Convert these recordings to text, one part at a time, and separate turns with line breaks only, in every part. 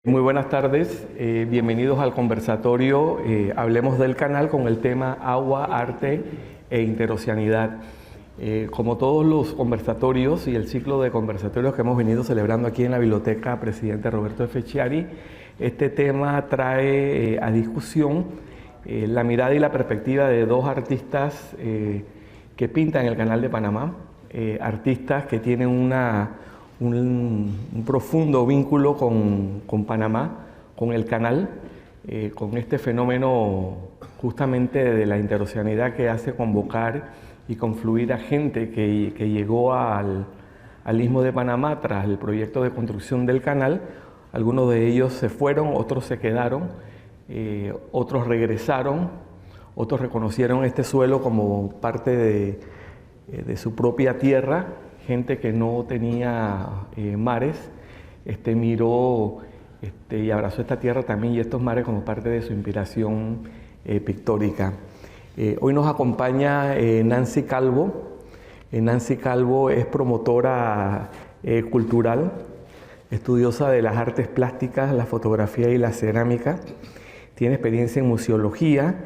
Muy buenas tardes, bienvenidos al conversatorio Hablemos del Canal con el tema Agua, Arte e Interoceanidad. Como todos los conversatorios y el ciclo de conversatorios que hemos venido celebrando aquí en la Biblioteca Presidente Roberto F. Chiari, este tema trae a discusión la mirada y la perspectiva de dos artistas que pintan el Canal de Panamá, artistas que tienen un profundo vínculo con Panamá, con el canal, con este fenómeno justamente de la interoceanidad que hace convocar y confluir a gente que llegó al Istmo de Panamá tras el proyecto de construcción del canal. Algunos de ellos se fueron, otros se quedaron, otros regresaron, otros reconocieron este suelo como parte de su propia tierra. Gente que no tenía mares, miró y abrazó esta tierra también y estos mares como parte de su inspiración pictórica. Hoy nos acompaña Nancy Calvo. Nancy Calvo es promotora cultural, estudiosa de las artes plásticas, la fotografía y la cerámica. Tiene experiencia en museología,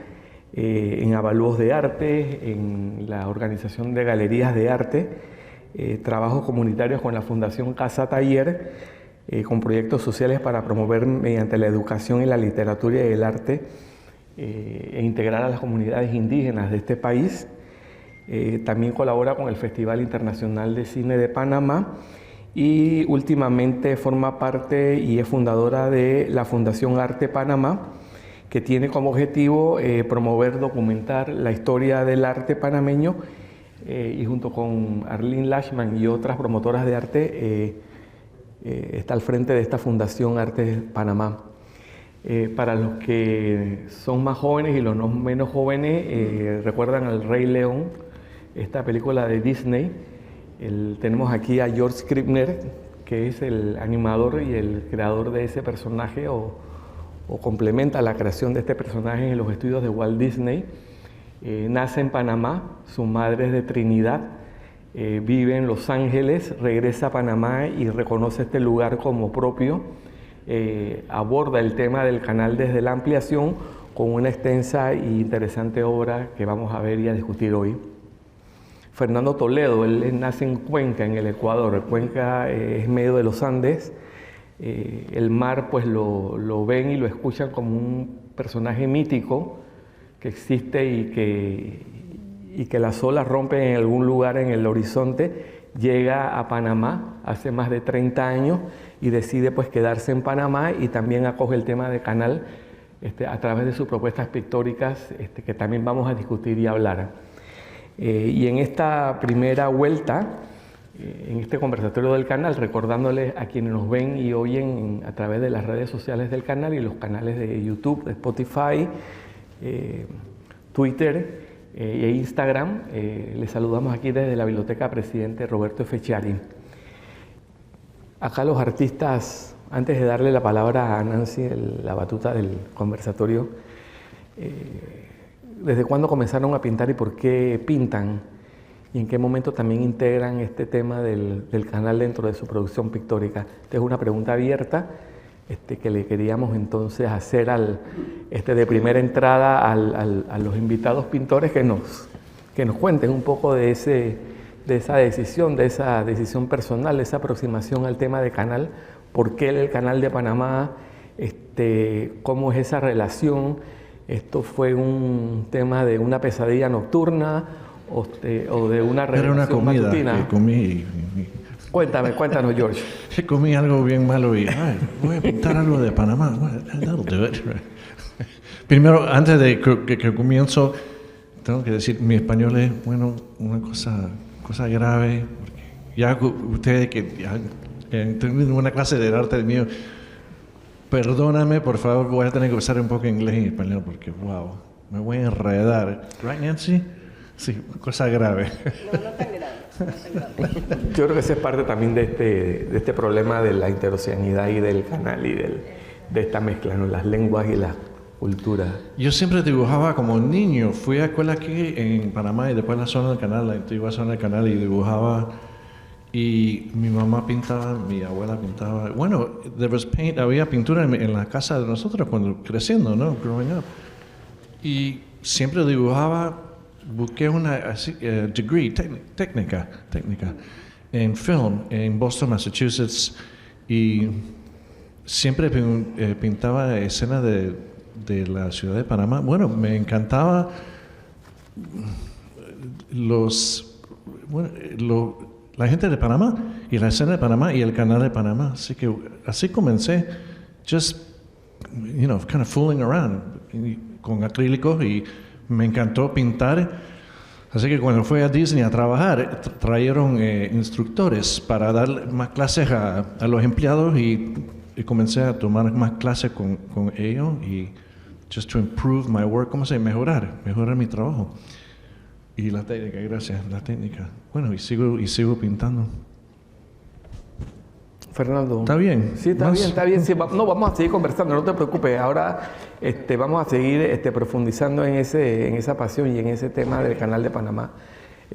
en avalúos de arte, en la organización de galerías de arte. Trabajos comunitarios con la Fundación Casa Taller, con proyectos sociales para promover mediante la educación y la literatura y el arte e integrar a las comunidades indígenas de este país. También colabora con el Festival Internacional de Cine de Panamá y últimamente forma parte y es fundadora de la Fundación Arte Panamá, que tiene como objetivo promover, documentar la historia del arte panameño y junto con Arlene Lashman y otras promotoras de arte está al frente de esta Fundación Arte Panamá. Para los que son más jóvenes y los no menos jóvenes, recuerdan al Rey León, esta película de Disney. Tenemos aquí a George Scribner, que es el animador y el creador de ese personaje o complementa la creación de este personaje en los estudios de Walt Disney. Nace en Panamá, su madre es de Trinidad, vive en Los Ángeles, regresa a Panamá y reconoce este lugar como propio. Aborda el tema del canal desde la ampliación con una extensa e interesante obra que vamos a ver y a discutir hoy. Fernando Toledo, él nace en Cuenca, en el Ecuador. Cuenca es medio de los Andes. El mar pues lo ven y lo escuchan como un personaje mítico que existe y que las olas rompen en algún lugar en el horizonte. Llega a Panamá hace más de 30 años y decide pues quedarse en Panamá y también acoge el tema de canal a través de sus propuestas pictóricas que también vamos a discutir y hablar. Y en esta primera vuelta, en este conversatorio del canal, recordándoles a quienes nos ven y oyen a través de las redes sociales del canal y los canales de YouTube, de Spotify, Twitter e Instagram. Les saludamos aquí desde la Biblioteca Presidente Roberto F. Chiari. Acá los artistas, antes de darle la palabra a Nancy, la batuta del conversatorio, ¿desde cuándo comenzaron a pintar y por qué pintan? ¿Y en qué momento también integran este tema del canal dentro de su producción pictórica? Esta es una pregunta abierta que le queríamos entonces hacer de primera entrada a los invitados pintores que nos cuenten un poco de esa decisión personal, de esa aproximación al tema de canal. ¿Por qué el canal de Panamá? ¿Cómo es esa relación? ¿Esto fue un tema de una pesadilla nocturna o de una relación matutina?
Que comí.
Cuéntanos, George.
Comí algo bien malo y voy a pintar algo de Panamá. Primero, antes de que comienzo, tengo que decir, mi español es, una cosa grave. Ya ustedes que ya tienen una clase de arte mío, perdóname, por favor, voy a tener que usar un poco inglés y español porque, wow, me voy a enredar. ¿Right, Nancy? Sí, cosa grave.
No tan grave.
Yo creo que esa es parte también de este problema de la interoceanidad y del canal y de esta mezcla, ¿no? Las lenguas y las culturas.
Yo siempre dibujaba como niño. Fui a escuela aquí en Panamá y después en la zona del canal, la antigua zona del canal, y dibujaba. Y mi mamá pintaba, mi abuela pintaba. Bueno, había pintura en la casa de nosotros cuando creciendo, ¿no? Growing up. Y siempre dibujaba, busqué una degree, técnica en film en Boston, Massachusetts. Y siempre pintaba escenas de la ciudad de Panamá. Bueno, me encantaba la gente de Panamá y la escena de Panamá y el canal de Panamá. Así que así comencé, just, kind of fooling around con acrílicos, y me encantó pintar. Así que cuando fui a Disney a trabajar, trajeron instructores para dar más clases a los empleados, y comencé a tomar más clases con ellos, y just to improve my work, mejorar mi trabajo. Y la técnica, gracias, la técnica. Bueno, y sigo pintando.
Fernando.
¿Está bien?
Sí, está bien. Sí, no, vamos a seguir conversando, no te preocupes. Ahora vamos a seguir profundizando en esa pasión y en ese tema del Canal de Panamá.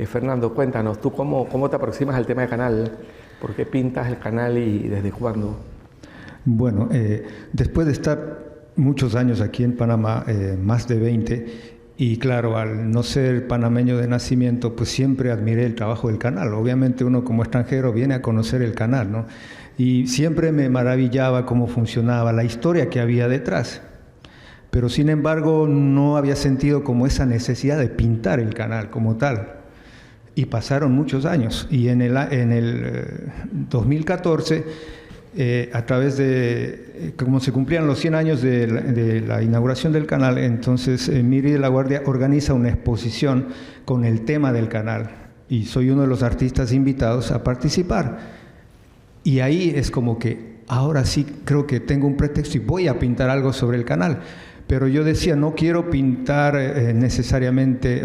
Fernando, cuéntanos, ¿tú cómo te aproximas al tema del canal? ¿Por qué pintas el canal y desde cuándo?
Bueno, después de estar muchos años aquí en Panamá, más de 20, y claro, al no ser panameño de nacimiento, pues siempre admiré el trabajo del canal. Obviamente uno como extranjero viene a conocer el canal, ¿no? Y siempre me maravillaba cómo funcionaba, la historia que había detrás. Pero sin embargo no había sentido como esa necesidad de pintar el canal como tal. Y pasaron muchos años. Y en el 2014... a través de, como se cumplían los 100 años de la inauguración del canal, entonces Miri de la Guardia organiza una exposición con el tema del canal, y soy uno de los artistas invitados a participar. Y ahí es como que ahora sí creo que tengo un pretexto y voy a pintar algo sobre el canal. Pero yo decía, no quiero pintar necesariamente,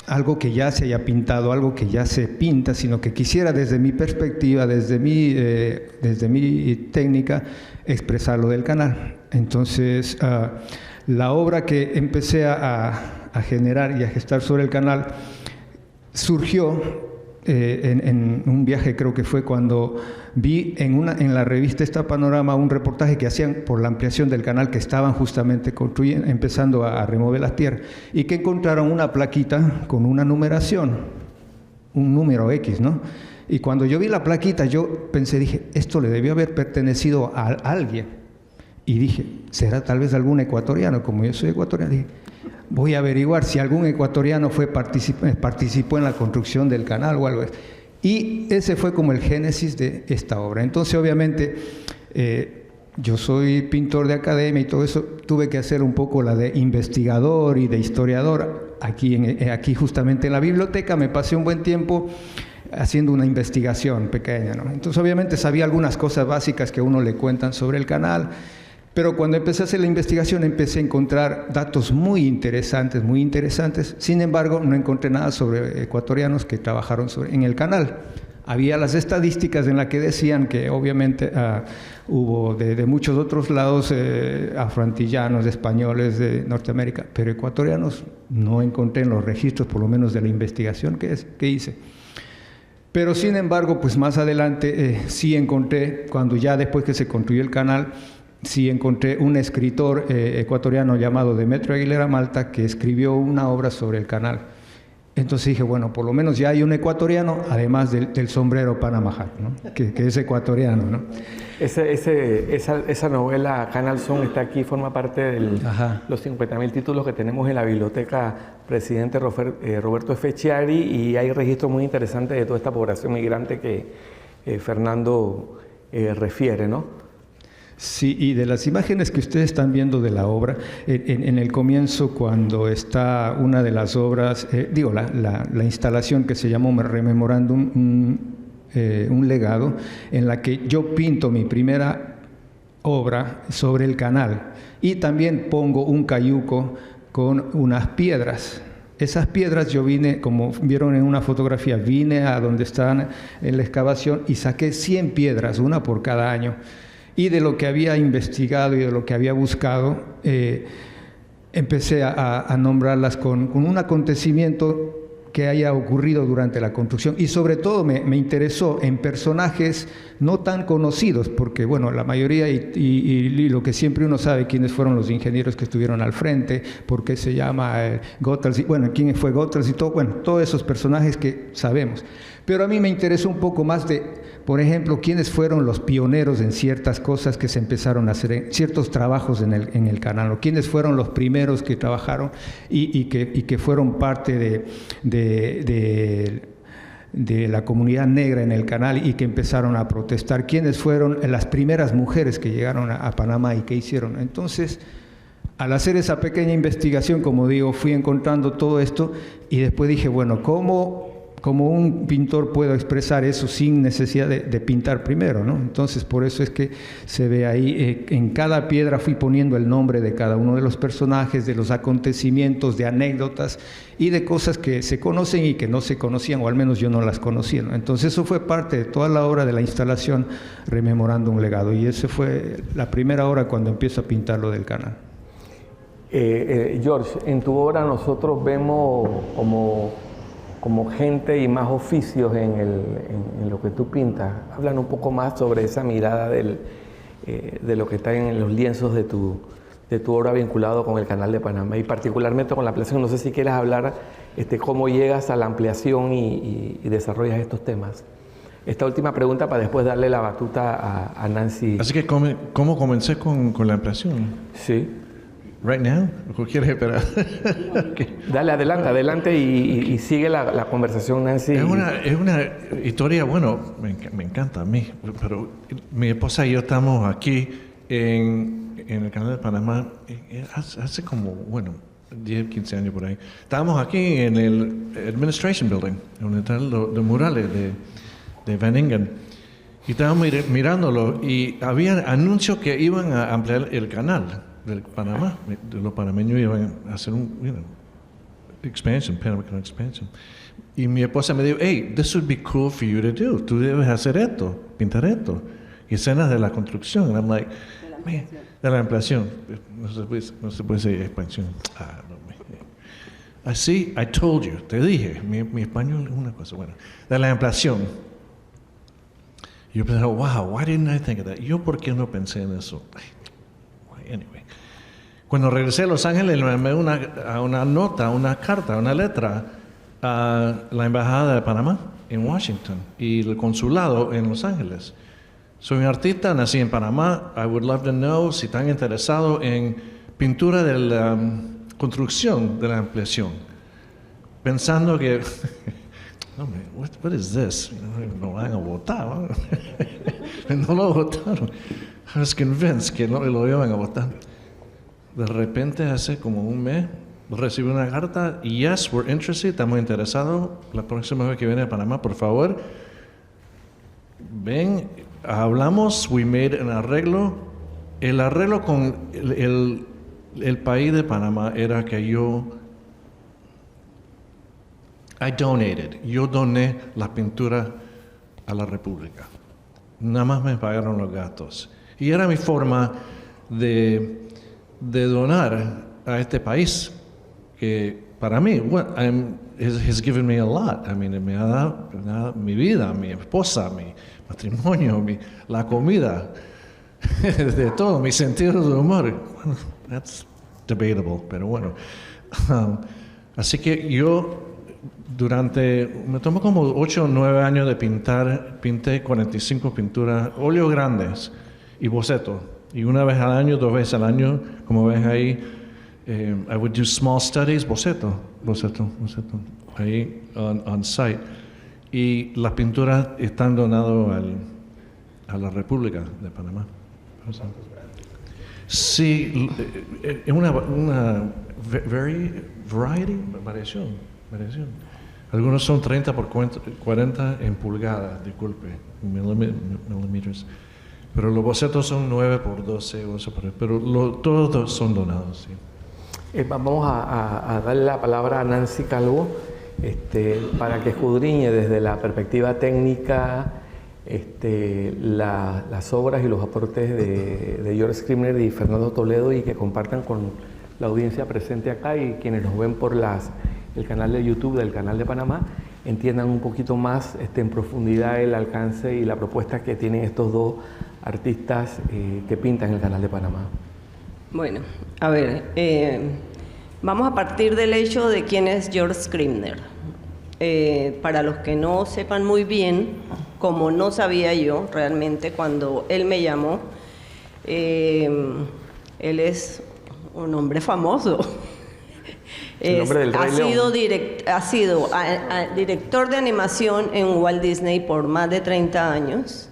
algo que ya se haya pintado, algo que ya se pinta, sino que quisiera desde mi perspectiva, desde mi técnica, expresar lo del canal. Entonces, la obra que empecé a generar y a gestar sobre el canal surgió en un viaje, creo que fue cuando vi en la revista Esta Panorama un reportaje que hacían por la ampliación del canal, que estaban justamente empezando a remover las tierras, y que encontraron una plaquita con una numeración, un número X, ¿no? Y cuando yo vi la plaquita, yo dije, esto le debió haber pertenecido a alguien. Y dije, ¿será tal vez algún ecuatoriano? Como yo soy ecuatoriano, dije, voy a averiguar si algún ecuatoriano participó en la construcción del canal o algo así. Y ese fue como el génesis de esta obra. Entonces, obviamente, yo soy pintor de academia y todo eso, tuve que hacer un poco la de investigador y de historiador. Aquí justamente en la biblioteca me pasé un buen tiempo haciendo una investigación pequeña, ¿no? Entonces, obviamente, sabía algunas cosas básicas que a uno le cuentan sobre el canal. Pero cuando empecé a hacer la investigación, empecé a encontrar datos muy interesantes. Sin embargo, no encontré nada sobre ecuatorianos que trabajaron en el canal. Había las estadísticas en las que decían que obviamente hubo de muchos otros lados, afroantillanos, españoles de Norteamérica, pero ecuatorianos no encontré en los registros, por lo menos de la investigación que hice. Pero sin embargo, pues más adelante sí encontré, cuando ya después que se construyó el canal, sí encontré un escritor ecuatoriano llamado Demetrio Aguilera Malta, que escribió una obra sobre el canal. Entonces dije, bueno, por lo menos ya hay un ecuatoriano, además del sombrero Panamá, ¿no? que es ecuatoriano, ¿no?
Esa novela, Canal Son, está aquí, forma parte de los 50.000 títulos que tenemos en la biblioteca Presidente Roberto F. Chiari, y hay registros muy interesantes de toda esta población migrante que Fernando refiere, ¿no?
Sí, y de las imágenes que ustedes están viendo de la obra, en el comienzo, cuando está una de las obras, la instalación que se llamó Rememorándum, un legado, en la que yo pinto mi primera obra sobre el canal, y también pongo un cayuco con unas piedras. Esas piedras yo vine, como vieron en una fotografía, vine a donde están en la excavación y saqué 100 piedras, una por cada año. Y de lo que había investigado y de lo que había buscado, empecé a nombrarlas con un acontecimiento que haya ocurrido durante la construcción, y sobre todo me interesó en personajes no tan conocidos, porque bueno, la mayoría y lo que siempre uno sabe, quiénes fueron los ingenieros que estuvieron al frente, por qué se llama Goethals, bueno, quién fue Goethals y todo, bueno, todos esos personajes que sabemos. Pero a mí me interesó un poco más de, por ejemplo, quiénes fueron los pioneros en ciertas cosas que se empezaron a hacer, en ciertos trabajos en el canal, o quiénes fueron los primeros que trabajaron y que fueron parte de la comunidad negra en el canal y que empezaron a protestar, quiénes fueron las primeras mujeres que llegaron a Panamá y qué hicieron. Entonces, al hacer esa pequeña investigación, como digo, fui encontrando todo esto y después dije, bueno, ¿cómo un pintor puedo expresar eso sin necesidad de pintar primero, ¿no? Entonces, por eso es que se ve ahí, en cada piedra fui poniendo el nombre de cada uno de los personajes, de los acontecimientos, de anécdotas y de cosas que se conocen y que no se conocían, o al menos yo no las conocía, ¿no? Entonces, eso fue parte de toda la obra de la instalación, rememorando un legado, y esa fue la primera obra cuando empiezo a pintar lo del canal.
George, en tu obra nosotros vemos como gente y más oficios en lo que tú pintas. Hablan un poco más sobre esa mirada de lo que está en los lienzos de tu obra vinculado con el Canal de Panamá y particularmente con la ampliación. No sé si quieres hablar cómo llegas a la ampliación y desarrollas estos temas. Esta última pregunta para después darle la batuta a Nancy.
Así que, ¿cómo comencé con la ampliación?
Sí.
Right now? ¿O quieres esperar?
Okay. Dale, adelante y sigue la conversación, Nancy.
Es una historia, bueno, me encanta a mí, pero mi esposa y yo estamos aquí en el Canal de Panamá hace como, 10, 15 años por ahí. Estábamos aquí en el Administration Building, donde están los murales de Van Ingen. Y estábamos mirándolo y había anuncios que iban a ampliar el canal del Panamá. Los panameños iban a hacer un expansion, Panama Canal expansion. Y mi esposa me dijo, hey, this would be cool for you to do. Tú debes hacer esto, pintar esto. Y escenas de la construcción. And I'm like, de la ampliación. No se puede decir expansión. Así, I told you, te dije, mi español es una cosa buena. De la ampliación. Yo pensé, wow, why didn't I think of that? Yo, ¿por qué no pensé en eso? Anyway. Cuando regresé a Los Ángeles, le mandé una nota, una carta, una letra a la Embajada de Panamá en Washington y el consulado en Los Ángeles. Soy un artista, nací en Panamá. I would love to know si están interesados en pintura de la construcción de la ampliación. Pensando que, what is this? No van a votar. No lo votaron. I was convinced que no lo iban a votar. De repente, hace como un mes, recibí una carta y yes, we're interested, estamos interesados. La próxima vez que viene a Panamá, por favor, ven, hablamos, we made un arreglo. El arreglo con el país de Panamá era que yo doné la pintura a la República. Nada más me pagaron los gastos. Y era mi forma de donar a este país, que para mí, has given me a lot. I mean, me ha dado mi vida, mi esposa, mi matrimonio, la comida, de todo, mi sentido de humor. Bueno, that's debatable, pero bueno. Así que yo, me tomó como 8 o 9 años de pinté 45 pinturas, óleos grandes y bocetos. Y una vez al año, 2 veces al año, como ves ahí, I would do small studies, boceto, ahí on site. Y las pinturas están donadas a la República de Panamá. Sí, es una variación. Algunos son 30 por 40 en pulgadas, disculpe, milímetros. Pero los bocetos son 9 por 12, pero todos son donados, sí.
Vamos a darle la palabra a Nancy Calvo para que escudriñe desde la perspectiva técnica las obras y los aportes de George Scribner y Fernando Toledo y que compartan con la audiencia presente acá y quienes nos ven por las el canal de YouTube del Canal de Panamá, entiendan un poquito más en profundidad el alcance y la propuesta que tienen estos dos artistas que pintan el Canal de Panamá.
Bueno, a ver, vamos a partir del hecho de quién es George Scribner. Para los que no sepan muy bien, como no sabía yo realmente cuando él me llamó, él es un hombre famoso. Ha sido director de animación en Walt Disney por más de 30 años.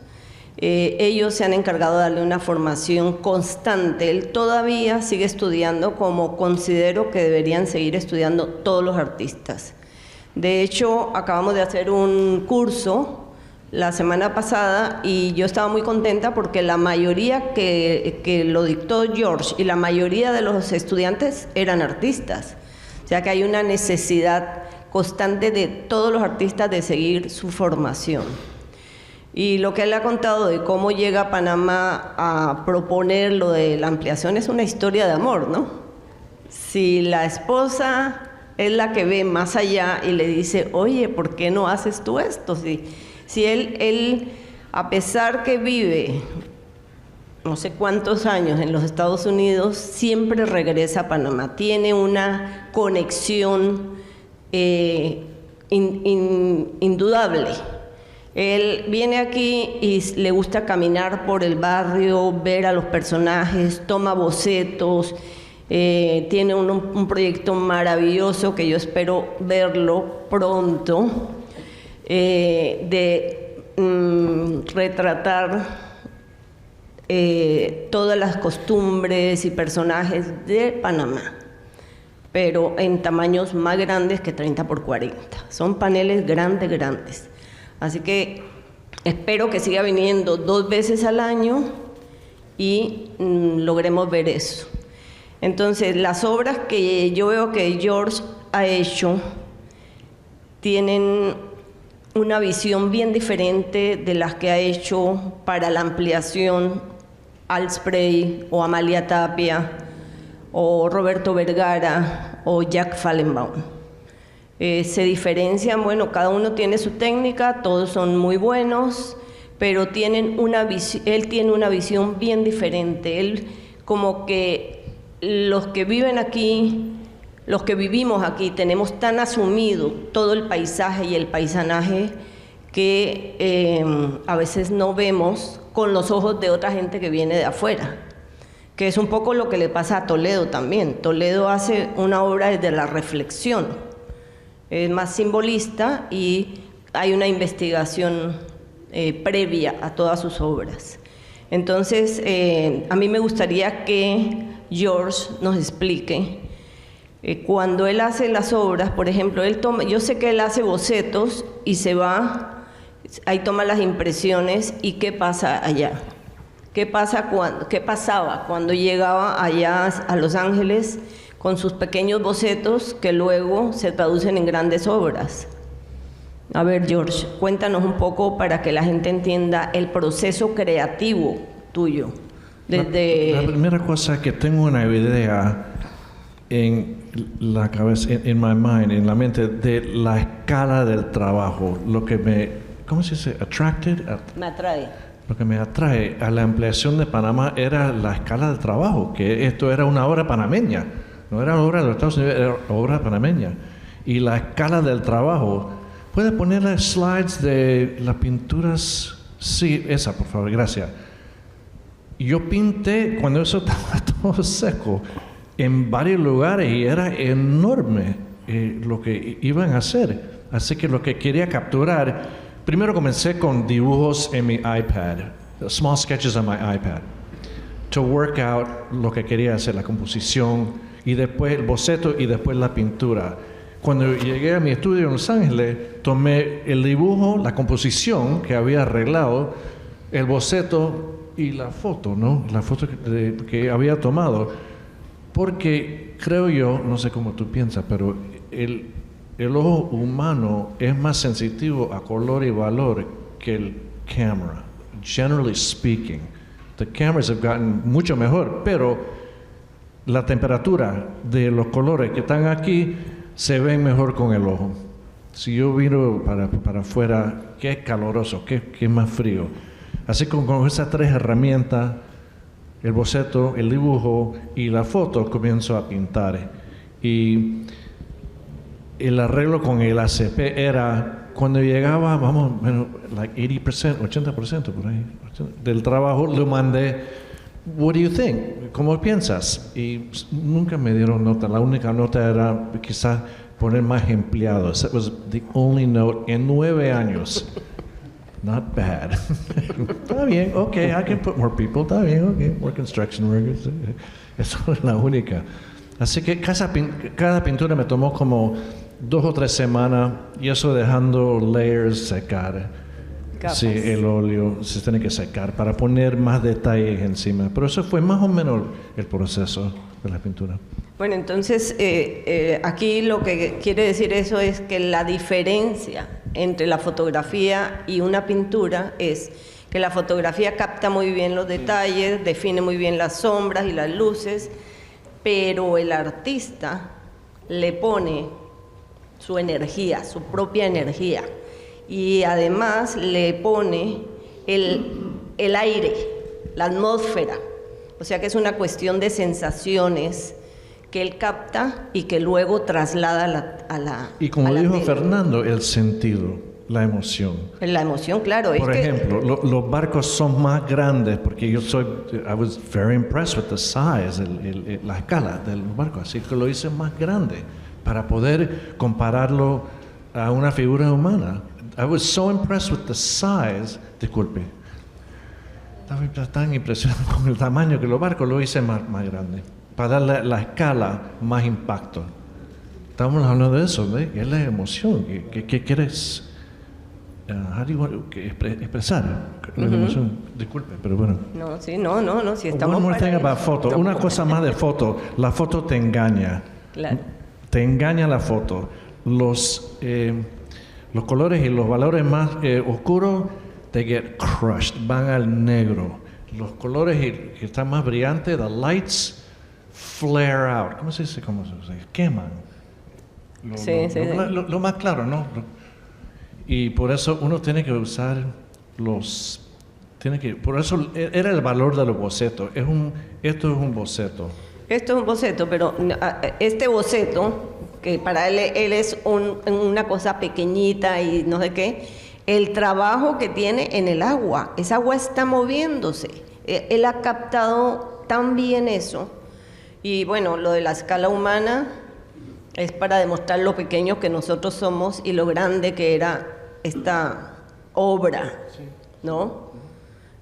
Ellos se han encargado de darle una formación constante. Él todavía sigue estudiando como considero que deberían seguir estudiando todos los artistas. De hecho, acabamos de hacer un curso la semana pasada y yo estaba muy contenta porque la mayoría que lo dictó George y la mayoría de los estudiantes eran artistas. O sea que hay una necesidad constante de todos los artistas de seguir su formación. Y lo que él ha contado de cómo llega a Panamá a proponer lo de la ampliación es una historia de amor, ¿no? Si la esposa es la que ve más allá y le dice, oye, ¿por qué no haces tú esto? Si él, a pesar que vive no sé cuántos años en los Estados Unidos, siempre regresa a Panamá. Tiene una conexión indudable. Él viene aquí y le gusta caminar por el barrio, ver a los personajes, toma bocetos, tiene un proyecto maravilloso que yo espero verlo pronto, de retratar todas las costumbres y personajes de Panamá, pero en tamaños más grandes que 30 por 40. Son paneles grandes. Así que espero que siga viniendo 2 veces al año y logremos ver eso. Entonces, las obras que yo veo que George ha hecho tienen una visión bien diferente de las que ha hecho para la ampliación Al Spray o Amalia Tapia o Roberto Vergara o Jack Fallenbaum. Se diferencian, bueno, cada uno tiene su técnica, todos son muy buenos, pero él tiene una visión bien diferente. Él, como que los que viven aquí, los que vivimos aquí, tenemos tan asumido todo el paisaje y el paisanaje que a veces no vemos con los ojos de otra gente que viene de afuera, que es un poco lo que le pasa a Toledo también. Toledo hace una obra desde la reflexión, es más simbolista y hay una investigación previa a todas sus obras. Entonces, a mí me gustaría que George nos explique cuando él hace las obras, por ejemplo, yo sé que él hace bocetos y se va, ahí toma las impresiones y qué pasa allá. ¿Qué pasaba cuando llegaba allá a Los Ángeles con sus pequeños bocetos que luego se traducen en grandes obras? A ver, George, cuéntanos un poco para que la gente entienda el proceso creativo tuyo.
La primera cosa que tengo una idea en la cabeza, en my mind, en la mente, de la escala del trabajo, lo que ¿cómo se dice?
Me atrae.
Lo que me atrae a la ampliación de Panamá era la escala del trabajo, que esto era una obra panameña, no era obra de los Estados Unidos, era obra panameña. Y la escala del trabajo, ¿puede ponerle slides de las pinturas? Sí, esa, por favor, gracias. Yo pinté cuando eso estaba todo seco en varios lugares y era enorme lo que iban a hacer. Así que lo que quería capturar, primero comencé con dibujos en mi iPad, small sketches on my iPad, to work out lo que quería hacer, la composición, y después el boceto y después la pintura. Cuando llegué a mi estudio en Los Ángeles, tomé el dibujo, la composición que había arreglado, el boceto y la foto, ¿no? La foto que había tomado. Porque creo yo, no sé cómo tú piensas, pero el ojo humano es más sensitivo a color y valor que el camera. Generally speaking, the cameras have gotten mucho mejor, pero la temperatura de los colores que están aquí se ven mejor con el ojo. Si yo miro para afuera, qué caloroso, qué más frío. Así que con esas tres herramientas, el boceto, el dibujo y la foto, comienzo a pintar. Y el arreglo con el ACP era, cuando llegaba, like 80%, 80% por ahí, del trabajo, lo mandé, what do you think? ¿Cómo piensas? Y nunca me dieron nota. La única nota era quizás poner más empleados. That was the only note en 9 años. Not bad. Está bien, okay, I can put more people. Está bien, okay, more construction workers. Eso es la única. Así que cada pintura me tomó como 2 o 3 semanas y eso dejando layers secar.
Capas.
Sí, el óleo se tiene que secar para poner más detalles encima. Pero eso fue más o menos el proceso de la pintura.
Bueno, entonces aquí lo que quiere decir eso es que la diferencia entre la fotografía y una pintura es que la fotografía capta muy bien los detalles, define muy bien las sombras y las luces, pero el artista le pone su energía, su propia energía, y además le pone el aire, la atmósfera, o sea que es una cuestión de sensaciones que él capta y que luego traslada a la
Y como
a la
dijo
tela.
Fernando, el sentido, la emoción.
La emoción, claro.
Por ejemplo, los barcos son más grandes porque I was very impressed with the size, la escala del barco, así que lo hice más grande para poder compararlo a una figura humana. I was so impressed with the size, disculpe, estaba tan impresionado con el tamaño que los barcos lo hice más grande, para darle la escala más impacto. Estamos hablando de eso, ¿ve? Es la emoción, ¿qué quieres? How do you want to expresar la emoción? Disculpe, pero bueno.
No, sí, no, si estamos
One more
para
thing
eso.
about photo. Una cosa más de foto. La foto te engaña.
Claro.
Te engaña la foto. Los colores y los valores más oscuros te get crushed, van al negro. Los colores que están más brillantes, the lights, flare out. ¿Cómo se dice? Queman. Lo más claro, ¿no? Y por eso uno tiene que usar por eso era el valor de los bocetos. Esto es un boceto.
Esto es un boceto, pero este boceto, que para él es una cosa pequeñita y no sé qué, el trabajo que tiene en el agua, esa agua está moviéndose. Él ha captado tan bien eso. Y bueno, lo de la escala humana es para demostrar lo pequeños que nosotros somos y lo grande que era esta obra, ¿no?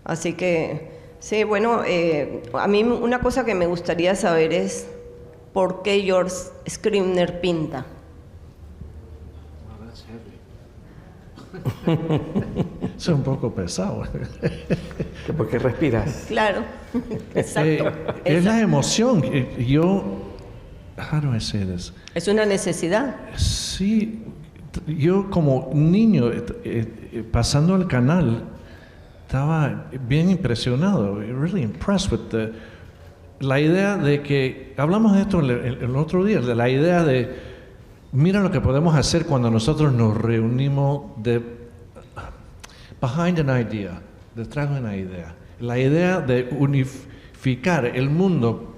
Así que, sí, bueno, a mí una cosa que me gustaría saber es por qué George Scribner pinta.
Es un poco pesado.
¿Por qué respiras?
Claro, exacto.
Es la emoción. How do I say this?
Es una necesidad.
Sí, yo como niño pasando el canal estaba bien impresionado, really impressed with la idea de que, hablamos de esto el otro día, de la idea de, mira lo que podemos hacer cuando nosotros nos reunimos behind an idea, detrás de una idea. La idea de unificar el mundo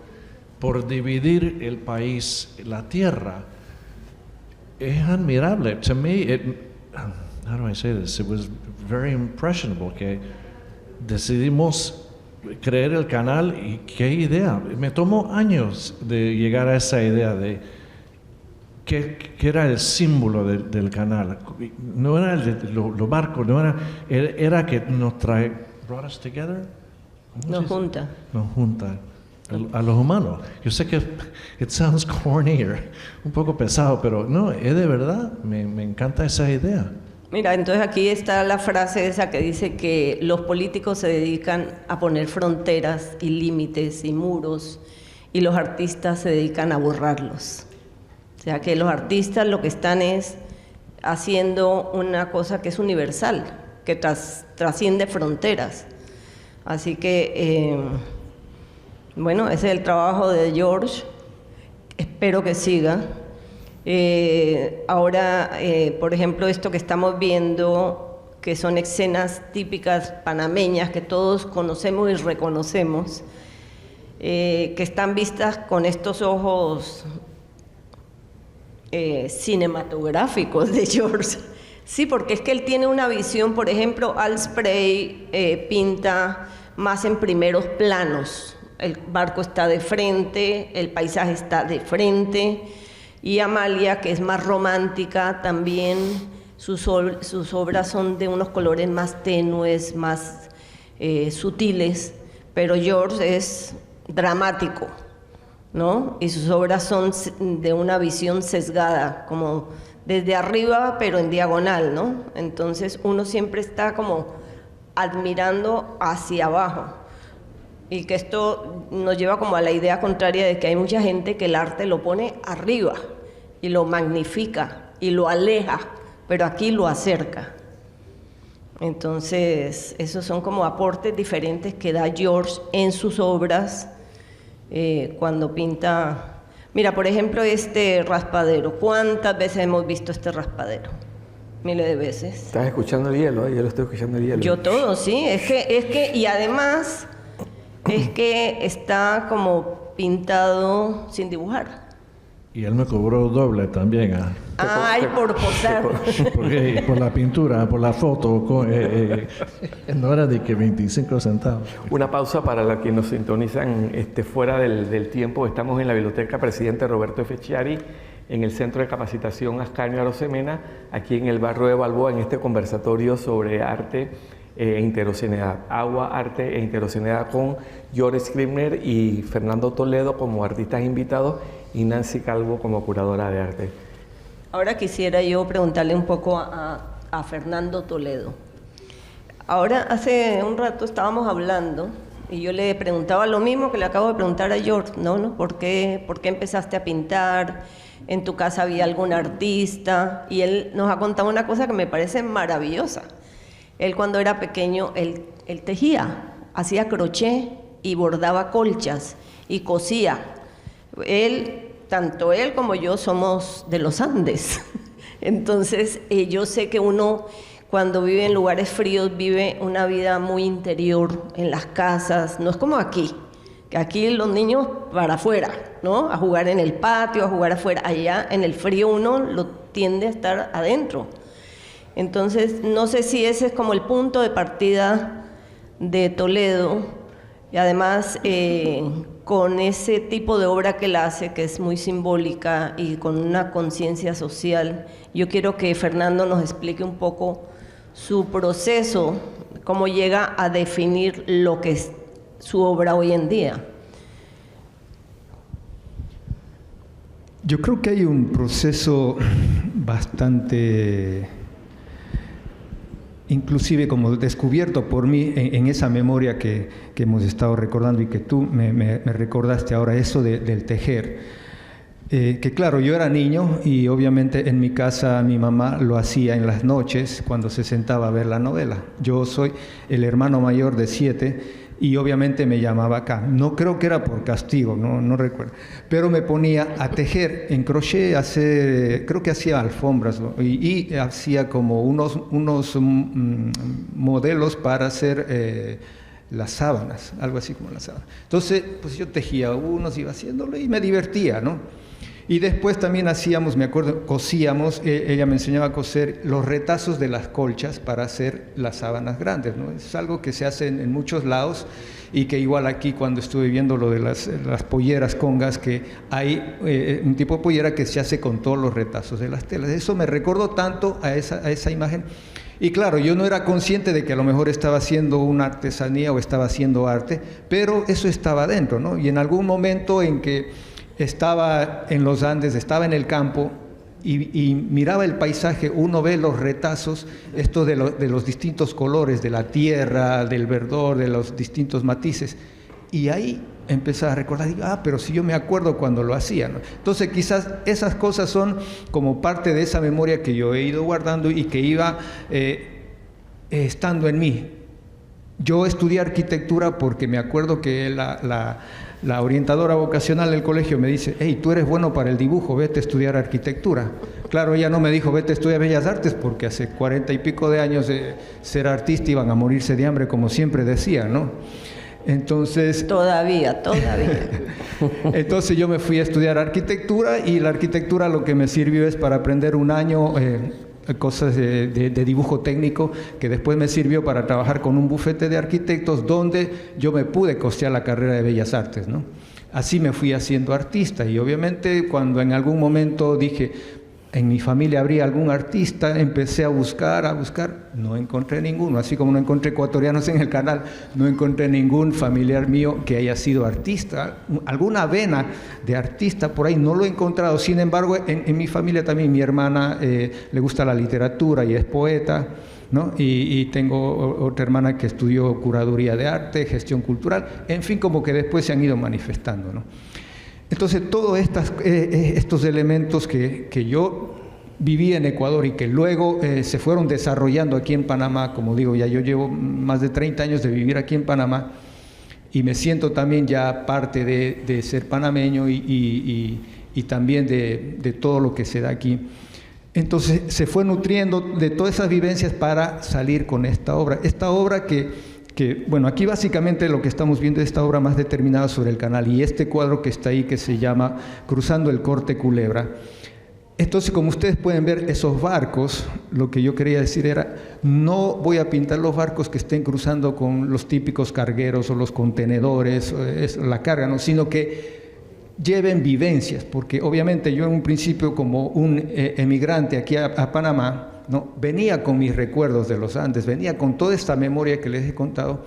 por dividir el país, la tierra, es admirable. To me, how do I say this? It was very impressionable que decidimos crear el canal y qué idea. Me tomó años de llegar a esa idea de que era el símbolo del canal. No era el de los barcos, era que nos trae, brought us together.
Nos junta.
Nos junta a los humanos. Yo sé que it sounds corny, un poco pesado, pero no, es de verdad. Me encanta esa idea.
Mira, entonces aquí está la frase esa que dice que los políticos se dedican a poner fronteras y límites y muros y los artistas se dedican a borrarlos. O sea que los artistas lo que están es haciendo una cosa que es universal, que trasciende fronteras. Así que, bueno, ese es el trabajo de George. Espero que siga. Ahora, por ejemplo, esto que estamos viendo, que son escenas típicas panameñas que todos conocemos y reconocemos, que están vistas con estos ojos cinematográficos de George. Sí, porque es que él tiene una visión, por ejemplo, Al Spray pinta más en primeros planos. El barco está de frente, el paisaje está de frente, y Amalia, que es más romántica, también sus obras son de unos colores más tenues, más sutiles, pero George es dramático, ¿no? Y sus obras son de una visión sesgada, como desde arriba, pero en diagonal, ¿no? Entonces uno siempre está como admirando hacia abajo. Y que esto nos lleva como a la idea contraria de que hay mucha gente que el arte lo pone arriba y lo magnifica y lo aleja, pero aquí lo acerca. Entonces, esos son como aportes diferentes que da George en sus obras cuando pinta. Mira, por ejemplo, este raspadero. ¿Cuántas veces hemos visto este raspadero? Miles de veces.
¿Estás escuchando el hielo? Yo lo estoy escuchando el hielo.
Yo todo, sí. Es que, y además, es que está como pintado sin dibujar.
Y él me cobró doble también.
Ay, por posar.
Porque por la pintura, por la foto, no era de que 25 centavos.
Una pausa para los que nos sintonizan fuera del tiempo. Estamos en la Biblioteca Presidente Roberto F. Chiari, en el Centro de Capacitación Ascanio Arosemena, aquí en el barrio de Balboa, en este conversatorio sobre arte e interoceanidad. Agua, arte e interoceanidad con George Scribner y Fernando Toledo como artistas invitados y Nancy Calvo como curadora de arte.
Ahora quisiera yo preguntarle un poco a Fernando Toledo. Ahora, hace un rato estábamos hablando y yo le preguntaba lo mismo que le acabo de preguntar a George, ¿no? ¿Por qué empezaste a pintar? ¿En tu casa había algún artista? Y él nos ha contado una cosa que me parece maravillosa. Él cuando era pequeño, él tejía, hacía crochet y bordaba colchas y cosía. Tanto él como yo somos de los Andes. Entonces, yo sé que uno cuando vive en lugares fríos vive una vida muy interior en las casas. No es como aquí, que aquí los niños para afuera, ¿no? A jugar en el patio, a jugar afuera. Allá en el frío uno lo tiende a estar adentro. Entonces, no sé si ese es como el punto de partida de Toledo, y además con ese tipo de obra que él hace, que es muy simbólica y con una conciencia social. Yo quiero que Fernando nos explique un poco su proceso, cómo llega a definir lo que es su obra hoy en día.
Yo creo que hay un proceso bastante, inclusive como descubierto por mí en esa memoria que hemos estado recordando y que tú me recordaste ahora, eso del tejer. Que claro, yo era niño y obviamente en mi casa mi mamá lo hacía en las noches cuando se sentaba a ver la novela. Yo soy el hermano mayor de 7 y obviamente me llamaba acá. No creo que era por castigo, no recuerdo. Pero me ponía a tejer en crochet, creo que hacía alfombras, ¿no? y hacía como unos modelos para hacer las sábanas, algo así como las sábanas. Entonces, pues yo tejía unos, iba haciéndolo y me divertía, ¿no? Y después también hacíamos, me acuerdo, cosíamos, ella me enseñaba a coser los retazos de las colchas para hacer las sábanas grandes, ¿no? Es algo que se hace en muchos lados y que igual aquí cuando estuve viendo lo de las polleras congas, que hay un tipo de pollera que se hace con todos los retazos de las telas. Eso me recordó tanto a esa imagen. Y claro, yo no era consciente de que a lo mejor estaba haciendo una artesanía o estaba haciendo arte, pero eso estaba adentro, ¿no? Y en algún momento en que estaba en los Andes, estaba en el campo y miraba el paisaje, uno ve los retazos, esto de los distintos colores, de la tierra, del verdor, de los distintos matices, y ahí empecé a recordar, digo, pero si yo me acuerdo cuando lo hacía, ¿no? Entonces quizás esas cosas son como parte de esa memoria que yo he ido guardando y que iba estando en mí. Yo estudié arquitectura porque me acuerdo que la orientadora vocacional del colegio me dice, hey, tú eres bueno para el dibujo, vete a estudiar arquitectura. Claro, ella no me dijo, vete a estudiar Bellas Artes, porque hace 40 y pico de años de ser artista iban a morirse de hambre, como siempre decía, ¿no? Entonces...
Todavía.
Entonces yo me fui a estudiar arquitectura, y la arquitectura lo que me sirvió es para aprender un año cosas de dibujo técnico, que después me sirvió para trabajar con un bufete de arquitectos donde yo me pude costear la carrera de Bellas Artes, ¿no? Así me fui haciendo artista, y obviamente cuando en algún momento dije, en mi familia habría algún artista, empecé a buscar, no encontré ninguno, así como no encontré ecuatorianos en el canal, no encontré ningún familiar mío que haya sido artista, alguna vena de artista por ahí no lo he encontrado. Sin embargo, en mi familia también, mi hermana le gusta la literatura y es poeta, ¿no? Y tengo otra hermana que estudió curaduría de arte, gestión cultural, en fin, como que después se han ido manifestando, ¿no? Entonces, todos estos elementos que yo viví en Ecuador y que luego se fueron desarrollando aquí en Panamá, como digo, ya yo llevo más de 30 años de vivir aquí en Panamá, y me siento también ya parte de ser panameño y también de todo lo que se da aquí. Entonces, se fue nutriendo de todas esas vivencias para salir con esta obra. Esta obra que bueno, aquí básicamente lo que estamos viendo es esta obra más determinada sobre el canal, y este cuadro que está ahí, que se llama Cruzando el Corte Culebra. Entonces, como ustedes pueden ver, esos barcos, lo que yo quería decir era, no voy a pintar los barcos que estén cruzando con los típicos cargueros o los contenedores, la carga, ¿no? Sino que lleven vivencias, porque obviamente yo en un principio, como un emigrante aquí a Panamá, ¿no? Venía con mis recuerdos de los Andes, venía con toda esta memoria que les he contado,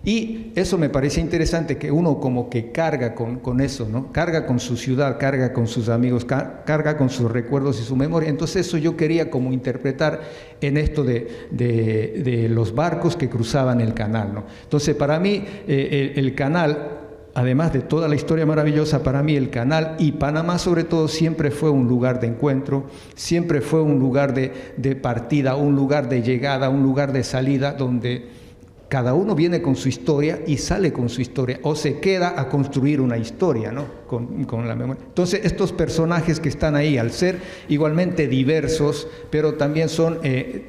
y eso me parece interesante, que uno como que carga con eso, ¿no? Carga con su ciudad, carga con sus amigos, carga con sus recuerdos y su memoria. Entonces eso yo quería como interpretar en esto de los barcos que cruzaban el canal, ¿no? Entonces para mí el canal, además de toda la historia maravillosa, para mí el canal y Panamá sobre todo siempre fue un lugar de encuentro, siempre fue un lugar de partida, un lugar de llegada, un lugar de salida, donde cada uno viene con su historia y sale con su historia, o se queda a construir una historia, ¿no? Con la memoria. Entonces estos personajes que están ahí, al ser igualmente diversos, pero también son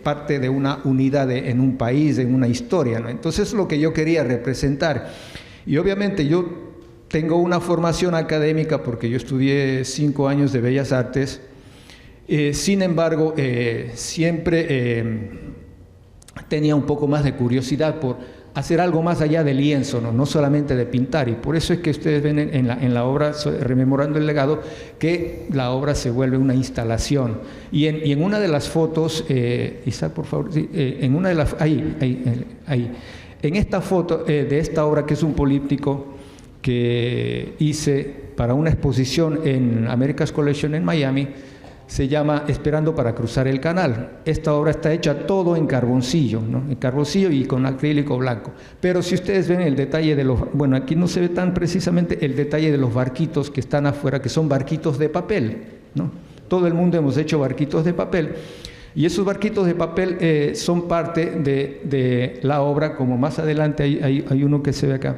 parte de una unidad en un país, en una historia, ¿no? Entonces es lo que yo quería representar. Y obviamente yo tengo una formación académica porque yo estudié 5 años de Bellas Artes, sin embargo siempre tenía un poco más de curiosidad por hacer algo más allá del lienzo, no solamente de pintar, y por eso es que ustedes ven en la obra, Rememorando el Legado, que la obra se vuelve una instalación. Y en una de las fotos, Isaac, por favor, sí, en una de las... ahí. En esta foto de esta obra, que es un políptico que hice para una exposición en America's Collection en Miami, se llama Esperando para cruzar el canal. Esta obra está hecha todo en carboncillo, ¿no? En carboncillo y con acrílico blanco. Pero si ustedes ven el detalle de los... Bueno, aquí no se ve tan precisamente el detalle de los barquitos que están afuera, que son barquitos de papel, ¿no? Todo el mundo hemos hecho barquitos de papel. Y esos barquitos de papel son parte de la obra, como más adelante hay uno que se ve acá,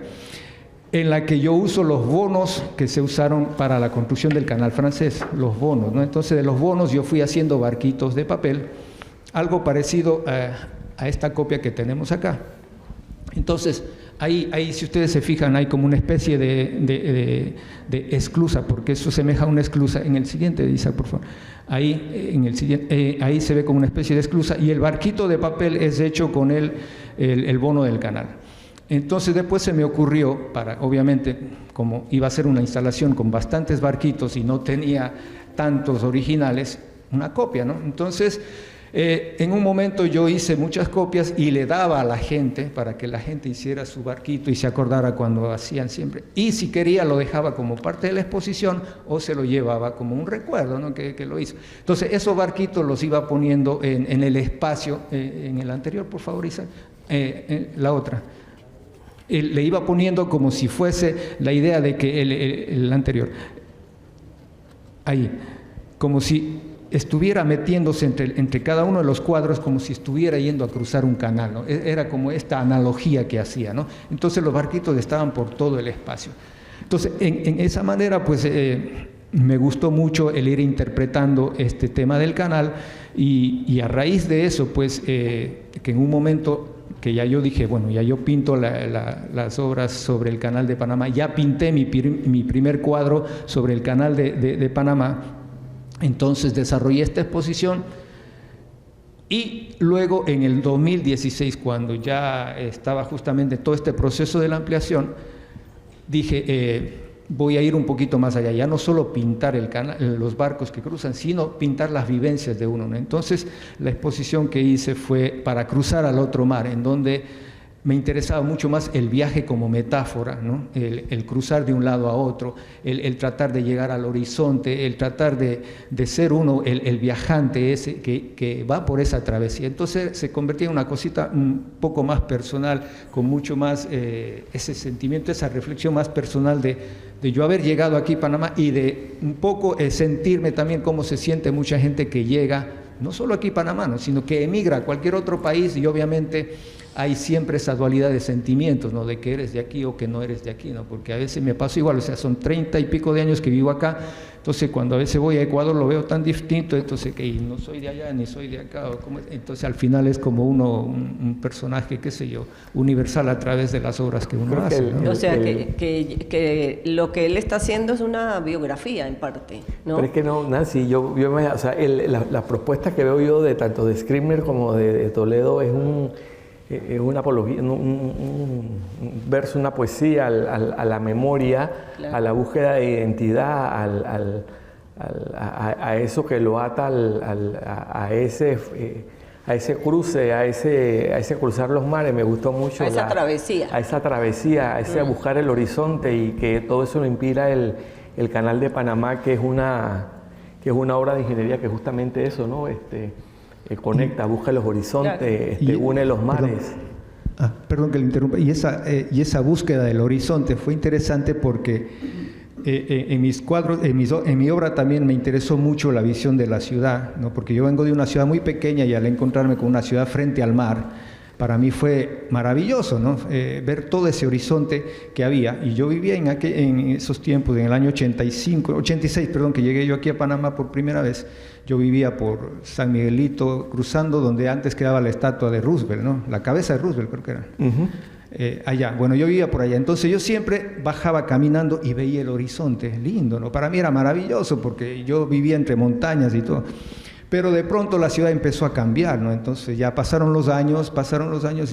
en la que yo uso los bonos que se usaron para la construcción del canal francés, los bonos, ¿no? Entonces de los bonos yo fui haciendo barquitos de papel, algo parecido a esta copia que tenemos acá. Entonces, ahí si ustedes se fijan, hay como una especie de esclusa, porque eso semeja a una esclusa. En el siguiente, Isaac, por favor. Ahí se ve como una especie de esclusa, y el barquito de papel es hecho con el bono del canal. Entonces después se me ocurrió, obviamente, como iba a ser una instalación con bastantes barquitos y no tenía tantos originales, una copia, ¿no? Entonces, en un momento yo hice muchas copias y le daba a la gente para que la gente hiciera su barquito y se acordara cuando hacían siempre. Y si quería lo dejaba como parte de la exposición o se lo llevaba como un recuerdo, ¿no? que lo hizo. Entonces esos barquitos los iba poniendo en el espacio, en el anterior, por favor, Isaac, la otra. Le iba poniendo como si fuese la idea de que el anterior, ahí, como si estuviera metiéndose entre cada uno de los cuadros, como si estuviera yendo a cruzar un canal, ¿no? Era como esta analogía que hacía, ¿no? Entonces los barquitos estaban por todo el espacio. Entonces, en esa manera, pues me gustó mucho el ir interpretando este tema del canal y a raíz de eso, pues que en un momento que ya yo dije, bueno, ya yo pinto las obras sobre el Canal de Panamá, ya pinté mi primer cuadro sobre el Canal de Panamá, entonces desarrollé esta exposición y luego en el 2016, cuando ya estaba justamente todo este proceso de la ampliación, dije, voy a ir un poquito más allá, ya no solo pintar el canal, los barcos que cruzan, sino pintar las vivencias de uno, ¿no? Entonces, la exposición que hice fue para cruzar al otro mar, en donde me interesaba mucho más el viaje como metáfora, ¿no? El cruzar de un lado a otro, el tratar de llegar al horizonte, el tratar de ser uno, el viajante ese que va por esa travesía. Entonces se convertía en una cosita un poco más personal, con mucho más ese sentimiento, esa reflexión más personal de yo haber llegado aquí a Panamá y de un poco sentirme también cómo se siente mucha gente que llega, no solo aquí a Panamá, ¿no? Sino que emigra a cualquier otro país y obviamente hay siempre esa dualidad de sentimientos, ¿no? De que eres de aquí o que no eres de aquí, ¿no? Porque a veces me pasa igual, o sea, son 30 y pico de años que vivo acá, entonces cuando a veces voy a Ecuador lo veo tan distinto, entonces que no soy de allá ni soy de acá, entonces al final es como uno, un personaje, qué sé yo, universal a través de las obras que uno hace, ¿no?
O sea, que lo que él está haciendo es una biografía en parte, ¿no?
Pero es que no, Nancy, o sea, la propuesta que veo yo de tanto de Scribner como de Toledo es una apología, un verso, una poesía a la memoria, claro, a la búsqueda de identidad, a eso que lo ata a ese cruce, a ese cruzar los mares. Me gustó mucho
a esa travesía,
a ese buscar el horizonte, y que todo eso lo inspira el Canal de Panamá, que es una obra de ingeniería que justamente eso, ¿no? Conecta, busca los horizontes, claro, une los mares.
Perdón que le interrumpa. Y esa búsqueda del horizonte fue interesante porque en mis cuadros, en mi obra también me interesó mucho la visión de la ciudad, ¿no? Porque yo vengo de una ciudad muy pequeña y al encontrarme con una ciudad frente al mar, para mí fue maravilloso, ¿no? Ver todo ese horizonte que había. Y yo vivía en esos tiempos, en el año 86, que llegué yo aquí a Panamá por primera vez. Yo vivía por San Miguelito, cruzando donde antes quedaba la estatua de Roosevelt, ¿no? La cabeza de Roosevelt creo que era. Allá, bueno, yo vivía por allá. Entonces yo siempre bajaba caminando y veía el horizonte, lindo, ¿no? Para mí era maravilloso porque yo vivía entre montañas y todo. Pero de pronto la ciudad empezó a cambiar, ¿no? Entonces ya pasaron los años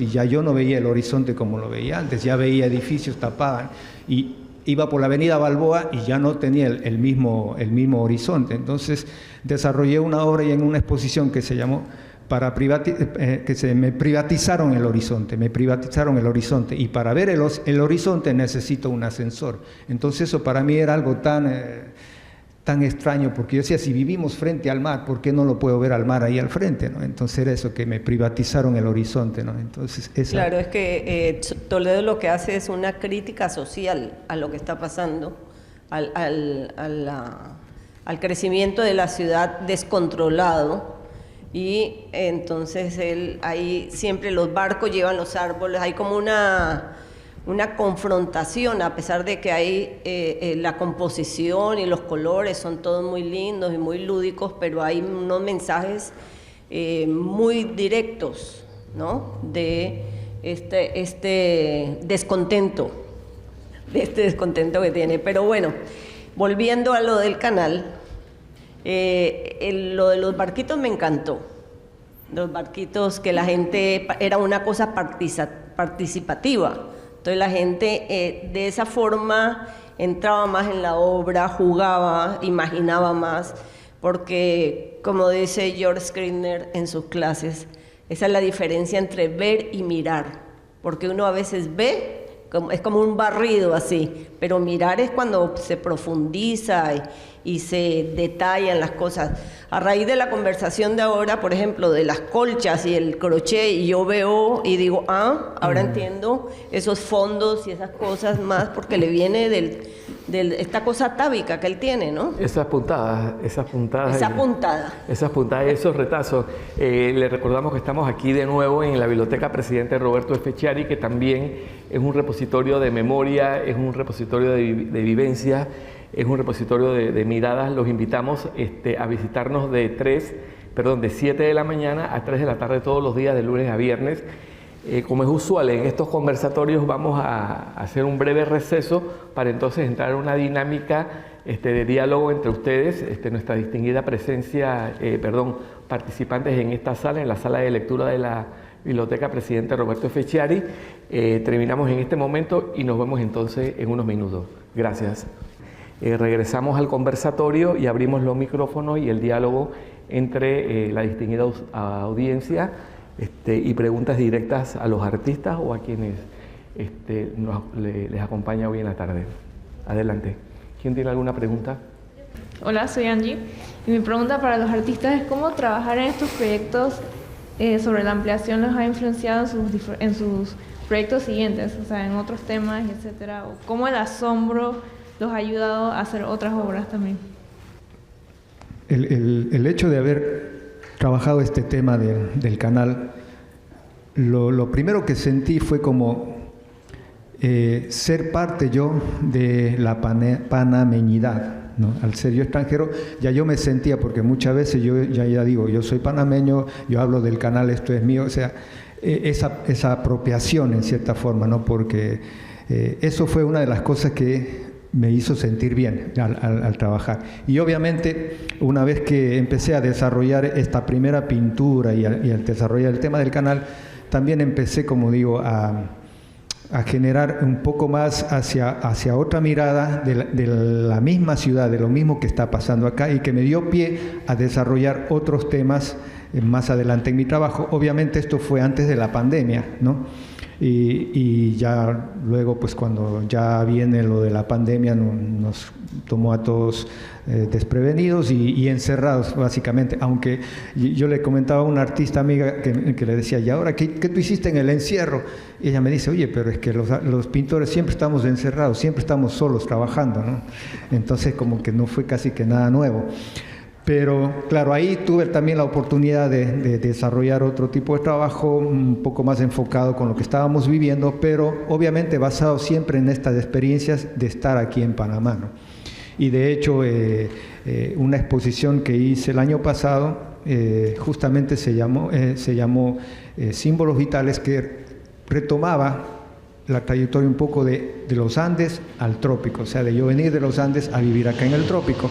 y ya yo no veía el horizonte como lo veía antes, ya veía edificios tapados y iba por la avenida Balboa y ya no tenía el mismo horizonte. Entonces desarrollé una obra y en una exposición que se llamó me privatizaron el horizonte, y para ver el horizonte necesito un ascensor. Entonces eso para mí era algo tan extraño, porque yo decía, si vivimos frente al mar, ¿por qué no lo puedo ver al mar ahí al frente, ¿no? Entonces era eso, que me privatizaron el horizonte, ¿no? Entonces,
claro, es que Toledo lo que hace es una crítica social a lo que está pasando, al crecimiento de la ciudad descontrolado, y entonces ahí siempre los barcos llevan los árboles, hay como una confrontación, a pesar de que hay la composición y los colores son todos muy lindos y muy lúdicos, pero hay unos mensajes muy directos, ¿no? De este descontento, que tiene. Pero bueno, volviendo a lo del canal, lo de los barquitos me encantó. Los barquitos, que la gente, era una cosa participativa. Entonces la gente de esa forma entraba más en la obra, jugaba, imaginaba más, porque como dice George Scribner en sus clases, esa es la diferencia entre ver y mirar, porque uno a veces ve, es como un barrido así, pero mirar es cuando se profundiza y se detallan las cosas. A raíz de la conversación de ahora, por ejemplo, de las colchas y el crochet, y yo veo y digo, ahora entiendo esos fondos y esas cosas más, porque le viene de esta cosa atávica que él tiene, ¿no?
Esas puntadas y esos retazos. Le recordamos que estamos aquí de nuevo en la Biblioteca Presidente Roberto F. Chiari, que también es un repositorio de memoria, es un repositorio repositorio de vivencias, es un repositorio de miradas. Los invitamos a visitarnos de 7 de la mañana a 3 de la tarde todos los días, de lunes a viernes. Como es usual en estos conversatorios, vamos a hacer un breve receso para entonces entrar en una dinámica de diálogo entre ustedes, nuestra distinguida participantes en esta sala, en la sala de lectura de la Biblioteca Presidente Roberto F. Chiari. Terminamos en este momento y nos vemos entonces en unos minutos. Gracias. Regresamos al conversatorio y abrimos los micrófonos y el diálogo entre la distinguida audiencia y preguntas directas a los artistas o a quienes les acompaña hoy en la tarde. Adelante. ¿Quién tiene alguna pregunta?
Hola, soy Angie. Y mi pregunta para los artistas es cómo trabajar en estos proyectos sobre la ampliación los ha influenciado en sus proyectos siguientes, o sea, en otros temas, etcétera, o cómo el asombro los ha ayudado a hacer otras obras también.
El hecho de haber trabajado este tema del canal, lo primero que sentí fue como ser parte yo de la panameñidad, ¿no? Al ser yo extranjero, ya yo me sentía, porque muchas veces yo ya digo, yo soy panameño, yo hablo del canal, esto es mío, o sea, esa apropiación en cierta forma, ¿no? Porque eso fue una de las cosas que me hizo sentir bien al trabajar. Y obviamente, una vez que empecé a desarrollar esta primera pintura y al desarrollar el tema del canal, también empecé, como digo, a generar un poco más hacia otra mirada de la misma ciudad, de lo mismo que está pasando acá, y que me dio pie a desarrollar otros temas más adelante en mi trabajo. Obviamente esto fue antes de la pandemia, ¿no? Y ya luego, pues cuando ya viene lo de la pandemia, nos tomó a todos desprevenidos y encerrados, básicamente. Aunque yo le comentaba a una artista amiga que le decía, ¿y ahora qué tú hiciste en el encierro? Y ella me dice, oye, pero es que los pintores siempre estamos encerrados, siempre estamos solos trabajando, ¿no? Entonces como que no fue casi que nada nuevo. Pero claro, ahí tuve también la oportunidad de desarrollar otro tipo de trabajo, un poco más enfocado con lo que estábamos viviendo, pero obviamente basado siempre en estas experiencias de estar aquí en Panamá, ¿no? Y de hecho, una exposición que hice el año pasado, justamente se llamó Símbolos Vitales, que retomaba la trayectoria un poco de los Andes al trópico, o sea, de yo venir de los Andes a vivir acá en el trópico.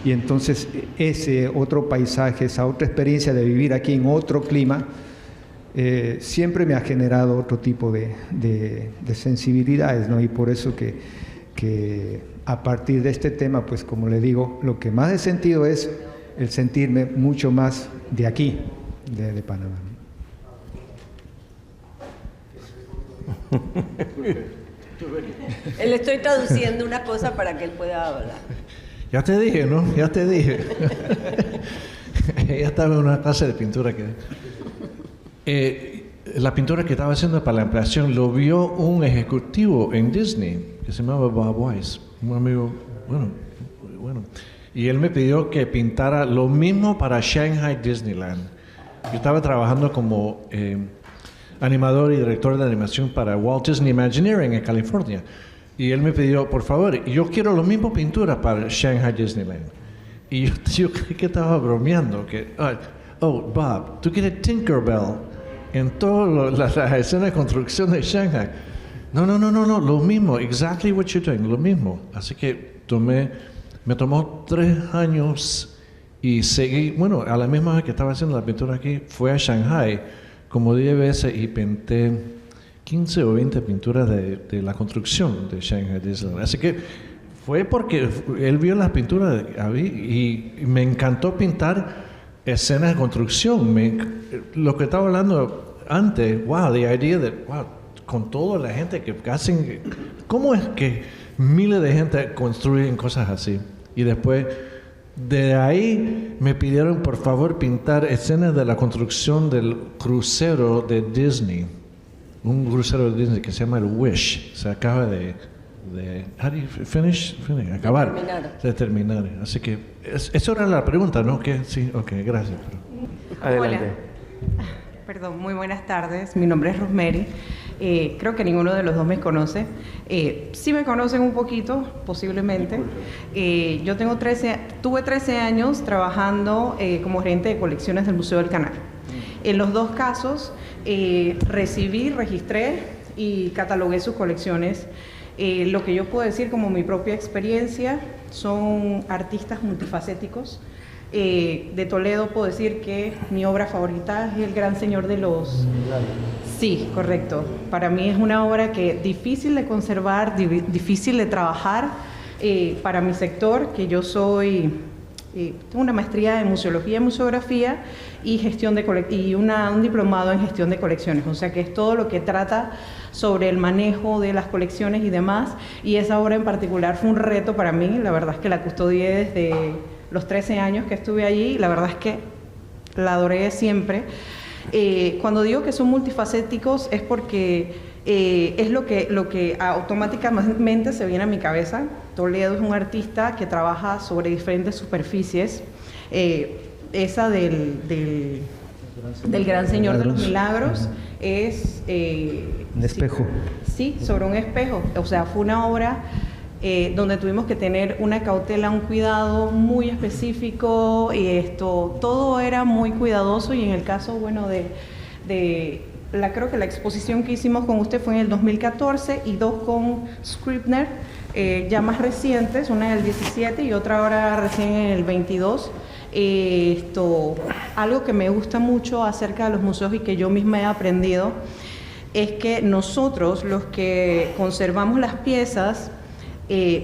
Y entonces ese otro paisaje, esa otra experiencia de vivir aquí en otro clima, siempre me ha generado otro tipo de sensibilidades, ¿no? Y por eso que a partir de este tema, pues como le digo, lo que más he sentido es el sentirme mucho más de aquí, de Panamá.
Le estoy traduciendo una cosa para que él pueda hablar.
Ya te dije, ¿no? Ya te dije. Ella estaba en una clase de pintura la pintura que estaba haciendo para la ampliación lo vio un ejecutivo en Disney que se llamaba Bob Weiss, un amigo, bueno. Y él me pidió que pintara lo mismo para Shanghai Disneyland. Yo estaba trabajando como animador y director de animación para Walt Disney Imagineering en California. Y él me pidió, por favor, yo quiero la misma pintura para Shanghai Disneyland. Y yo creí que estaba bromeando, Bob, tú quieres Tinkerbell en todas las escenas de construcción de Shanghai. No, lo mismo, exactly what you're doing, lo mismo. Así que me tomó 3 años y seguí, a la misma vez que estaba haciendo la pintura aquí, fui a Shanghai como 10 veces y pinté 15 o 20 pinturas de la construcción de Shanghai Disneyland. Así que fue porque él vio las pinturas y me encantó pintar escenas de construcción. Lo que estaba hablando antes, the idea de, con toda la gente que hacen, ¿cómo es que miles de gente construyen cosas así? Y después, de ahí me pidieron por favor pintar escenas de la construcción del crucero de Disney. Un crucero de Disney que se llama el Wish. Se acaba de how do you finish? Acabar. De terminar. Así que eso era la pregunta, ¿no? Que sí, ok, gracias.
Adelante.
Hola. Perdón, muy buenas tardes. Mi nombre es Rosemary. Creo que ninguno de los dos me conoce. Sí me conocen un poquito, posiblemente. Yo tuve 13 años trabajando como gerente de colecciones del Museo del Canal. En los dos casos recibí, registré y catalogué sus colecciones. Lo que yo puedo decir como mi propia experiencia son artistas multifacéticos. De Toledo puedo decir que mi obra favorita es El Gran Señor de los... Sí, correcto. Para mí es una obra que difícil de conservar, difícil de trabajar para mi sector, que yo soy... tengo una maestría en museología y museografía y un diplomado en gestión de colecciones, o sea que es todo lo que trata sobre el manejo de las colecciones y demás, y esa obra en particular fue un reto para mí. La verdad es que la custodié desde los 13 años que estuve allí y la verdad es que la adoré siempre. Cuando digo que son multifacéticos es porque es lo que automáticamente se viene a mi cabeza. Toledo es un artista que trabaja sobre diferentes superficies. Esa del Gran Señor de los Milagros es...
un espejo.
Sí, sobre un espejo. O sea, fue una obra donde tuvimos que tener una cautela, un cuidado muy específico, y todo era muy cuidadoso. Y en el caso, bueno, creo que la exposición que hicimos con usted fue en el 2014 y dos con Scribner, ya más recientes, una en el 17 y otra ahora recién en el 22. Algo que me gusta mucho acerca de los museos y que yo misma he aprendido es que nosotros, los que conservamos las piezas,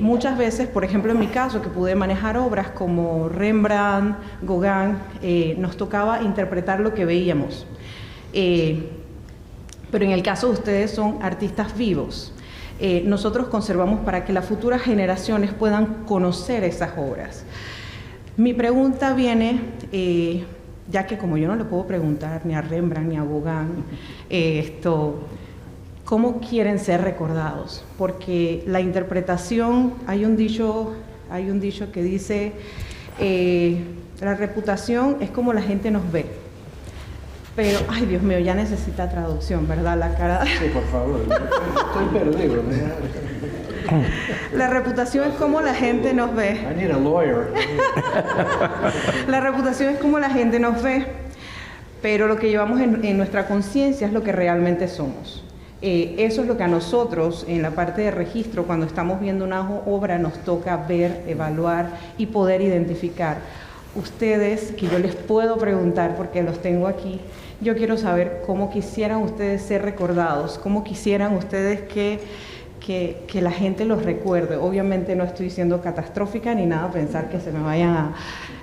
muchas veces, por ejemplo en mi caso, que pude manejar obras como Rembrandt, Gauguin, nos tocaba interpretar lo que veíamos. Pero en el caso de ustedes son artistas vivos. Nosotros conservamos para que las futuras generaciones puedan conocer esas obras. Mi pregunta viene, ya que como yo no le puedo preguntar ni a Rembrandt ni a Gauguin, ¿cómo quieren ser recordados? Porque la interpretación, hay un dicho que dice, la reputación es como la gente nos ve. Pero, ay Dios mío, ya necesita traducción, ¿verdad? La cara...
Sí, por favor, estoy perdido.
La reputación es como la gente nos ve.
I need a lawyer.
La reputación es como la gente nos ve, pero lo que llevamos en nuestra conciencia es lo que realmente somos. Eso es lo que a nosotros, en la parte de registro, cuando estamos viendo una obra, nos toca ver, evaluar y poder identificar. Ustedes, que yo les puedo preguntar porque los tengo aquí, yo quiero saber cómo quisieran ustedes ser recordados, cómo quisieran ustedes que la gente los recuerde. Obviamente no estoy siendo catastrófica ni nada, pensar que se me vayan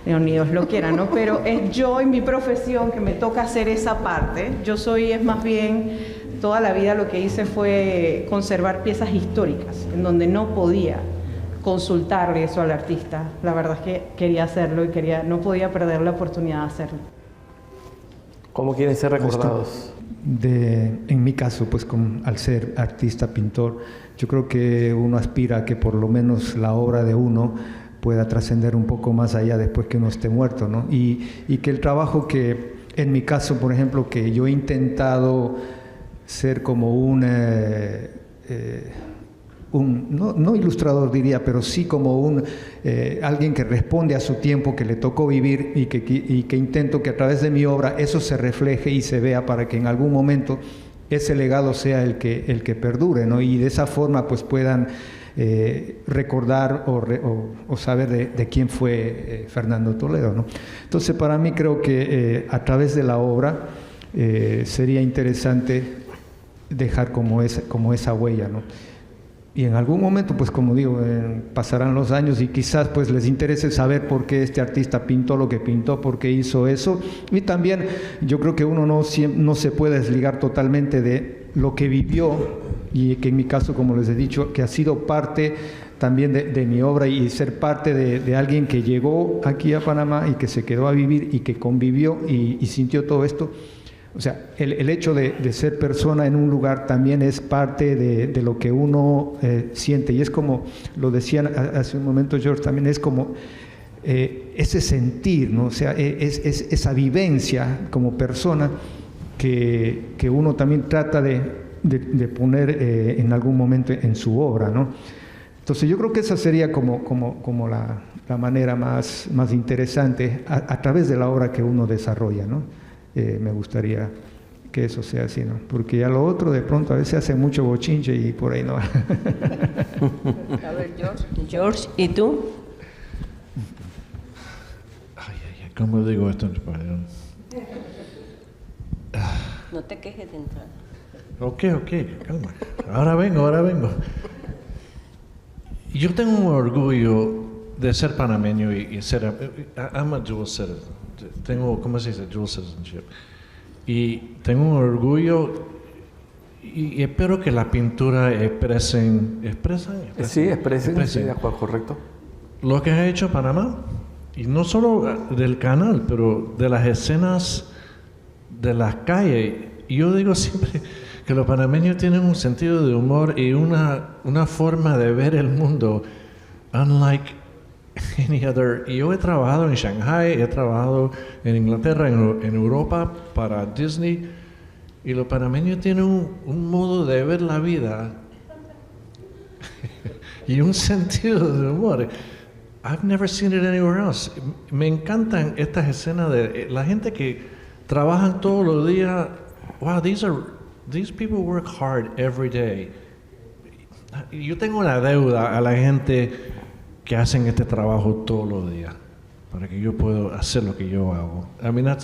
ni Dios lo quiera, ¿no? Pero es yo en mi profesión que me toca hacer esa parte. Es más bien, toda la vida lo que hice fue conservar piezas históricas, en donde no podía consultarle eso al artista. La verdad es que quería hacerlo y no podía perder la oportunidad de hacerlo.
¿Cómo quieren ser recordados?
En mi caso, pues al ser artista, pintor, yo creo que uno aspira a que por lo menos la obra de uno pueda trascender un poco más allá después que uno esté muerto, ¿no? Y que el trabajo que, en mi caso, por ejemplo, que yo he intentado ser como no ilustrador diría, pero sí como alguien que responde a su tiempo, que le tocó vivir y que intento que a través de mi obra eso se refleje y se vea para que en algún momento ese legado sea el que perdure, ¿no? Y de esa forma pues puedan recordar o saber de quién fue Fernando Toledo, ¿no? Entonces para mí creo que a través de la obra sería interesante dejar como esa huella, ¿no? Y en algún momento, pues como digo, pasarán los años y quizás pues les interese saber por qué este artista pintó lo que pintó, por qué hizo eso. Y también yo creo que uno no se puede desligar totalmente de lo que vivió, y que en mi caso, como les he dicho, que ha sido parte también de mi obra y ser parte de alguien que llegó aquí a Panamá y que se quedó a vivir y que convivió y sintió todo esto. O sea, el hecho de ser persona en un lugar también es parte de lo que uno siente. Y es como lo decían hace un momento George, también es como ese sentir, ¿no? O sea, es esa vivencia como persona que uno también trata de de poner en algún momento en su obra, ¿no? Entonces yo creo que esa sería como la manera más interesante a través de la obra que uno desarrolla, ¿no? Me gustaría que eso sea así, ¿no? Porque ya lo otro de pronto a veces hace mucho bochinche y por ahí no.
A ver, George, ¿y tú?
¿Cómo digo esto en español?
No te quejes de entrar.
Ok, calma. Ahora vengo. Yo tengo un orgullo de ser panameño y ser... I'm a dual citizen. Tengo, ¿cómo se dice? Dual citizenship. Y tengo un orgullo y espero que la pintura expresen
Sí, expresen, de acuerdo, correcto.
lo que ha hecho Panamá. Y no solo del canal, pero de las escenas de las calles. Y yo digo siempre que los panameños tienen un sentido de humor y una forma de ver el mundo unlike any other. Y yo he trabajado en Shanghai, he trabajado en Inglaterra, en Europa para Disney. Y los panameños tienen un modo de ver la vida y un sentido de humor. I've never seen it anywhere else. Me encantan estas escenas de la gente que trabajan todos los días. Wow, these people work hard every day. Yo tengo una deuda a la gente que hacen este trabajo todos los días para que yo pueda hacer lo que yo hago. I mean,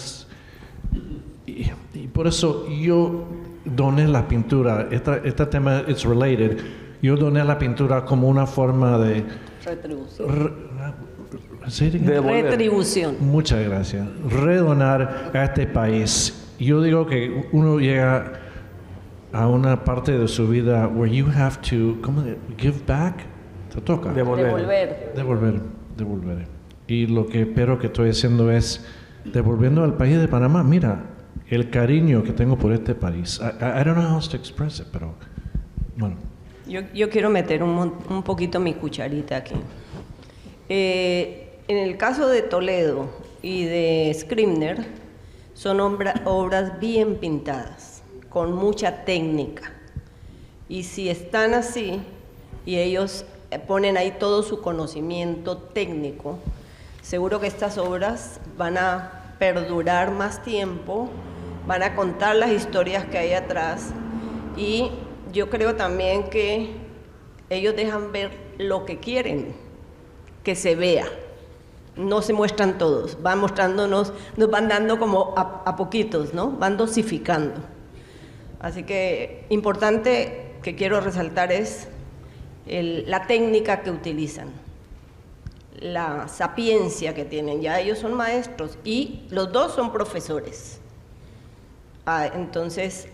y por eso yo doné la pintura. Este tema, it's related. Yo doné la pintura como una forma de
retribución.
Muchas gracias. Redonar a este país. Yo digo que uno llega a una parte de su vida where you have to give back. Te toca. Devolver. Y lo que espero que estoy haciendo es devolviendo al país de Panamá. Mira, el cariño que tengo por este país. I don't know how to express it, pero bueno.
Yo quiero meter un poquito mi cucharita aquí. En el caso de Toledo y de Scribner, son obras bien pintadas, con mucha técnica. Y si están así, y ellos ponen ahí todo su conocimiento técnico, seguro que estas obras van a perdurar más tiempo, van a contar las historias que hay atrás, y yo creo también que ellos dejan ver lo que quieren que se vea. No se muestran todos, van mostrándonos, nos van dando como a poquitos, ¿no? Van dosificando. Así que importante que quiero resaltar es la técnica que utilizan, la sapiencia que tienen. Ya ellos son maestros y los dos son profesores. Entonces,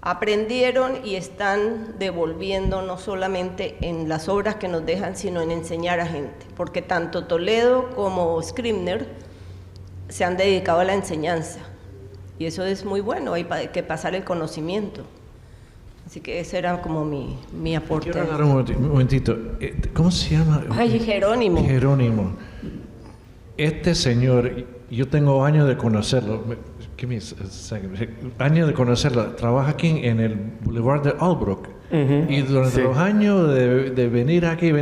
aprendieron y están devolviendo no solamente en las obras que nos dejan, sino en enseñar a gente, porque tanto Toledo como Scribner se han dedicado a la enseñanza, y eso es muy bueno, hay que pasar el conocimiento. Así que ese era como mi aporte.
Quiero hablar un momentito. ¿Cómo se llama?
Ay, Jerónimo.
Jerónimo. Este señor, yo tengo años de conocerlo. Años de conocerlo. Trabaja aquí en el Boulevard de Albrook. Y durante los años de venir aquí,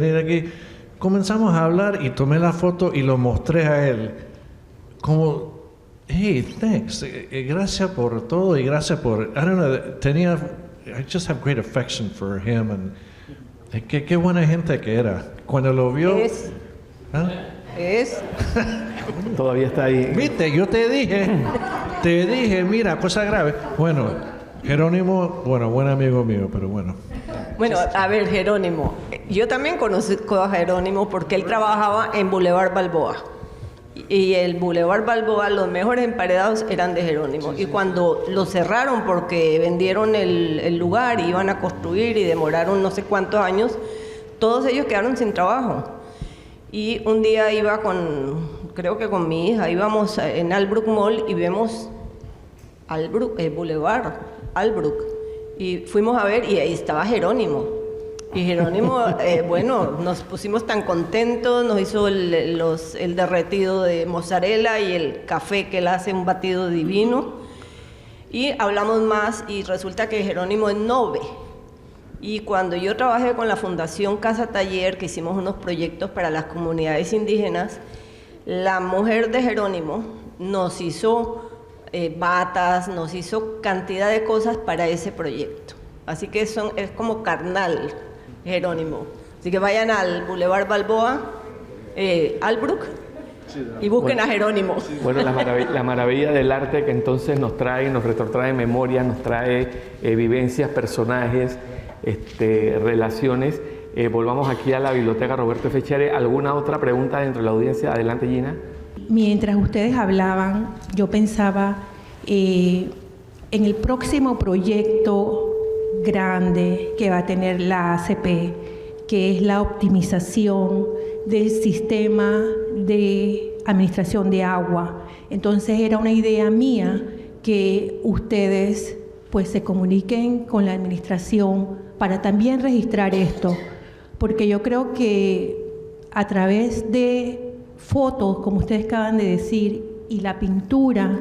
comenzamos a hablar y tomé la foto y lo mostré a él. Como, hey, thanks. Gracias por todo y gracias por... I don't know, I just have great affection for him. And, qué buena gente que era. Cuando lo vio...
Todavía está ahí.
Viste, yo te dije, mira, cosa grave. Bueno, Jerónimo, buen amigo mío, pero bueno.
Bueno, a ver, Jerónimo, yo también conozco a Jerónimo porque él trabajaba en Boulevard Balboa. Y el Boulevard Balboa, los mejores emparedados eran de Jerónimo. Y cuando lo cerraron porque vendieron el lugar, iban a construir y demoraron no sé cuántos años, todos ellos quedaron sin trabajo. Y un día creo que con mi hija, íbamos en Albrook Mall y vemos Boulevard Albrook. Y fuimos a ver y ahí estaba Jerónimo. Y Jerónimo, bueno, nos pusimos tan contentos, nos hizo el derretido de mozzarella y el café que él hace, un batido divino. Y hablamos más y resulta que Jerónimo es Nove. Y cuando yo trabajé con la Fundación Casa Taller, que hicimos unos proyectos para las comunidades indígenas, la mujer de Jerónimo nos hizo batas, nos hizo cantidad de cosas para ese proyecto. Así que es como carnal Jerónimo. Así que vayan al Boulevard Balboa, Albrook, y busquen a Jerónimo.
Bueno, la maravilla del arte que entonces nos retrotrae memorias, nos trae vivencias, personajes, relaciones. Volvamos aquí a la Biblioteca Roberto F. Chiari. ¿Alguna otra pregunta dentro de la audiencia? Adelante, Gina.
Mientras ustedes hablaban, yo pensaba en el próximo proyecto grande que va a tener la ACP, que es la optimización del sistema de administración de agua. Entonces era una idea mía que ustedes pues se comuniquen con la administración para también registrar esto, porque yo creo que a través de fotos, como ustedes acaban de decir, y la pintura,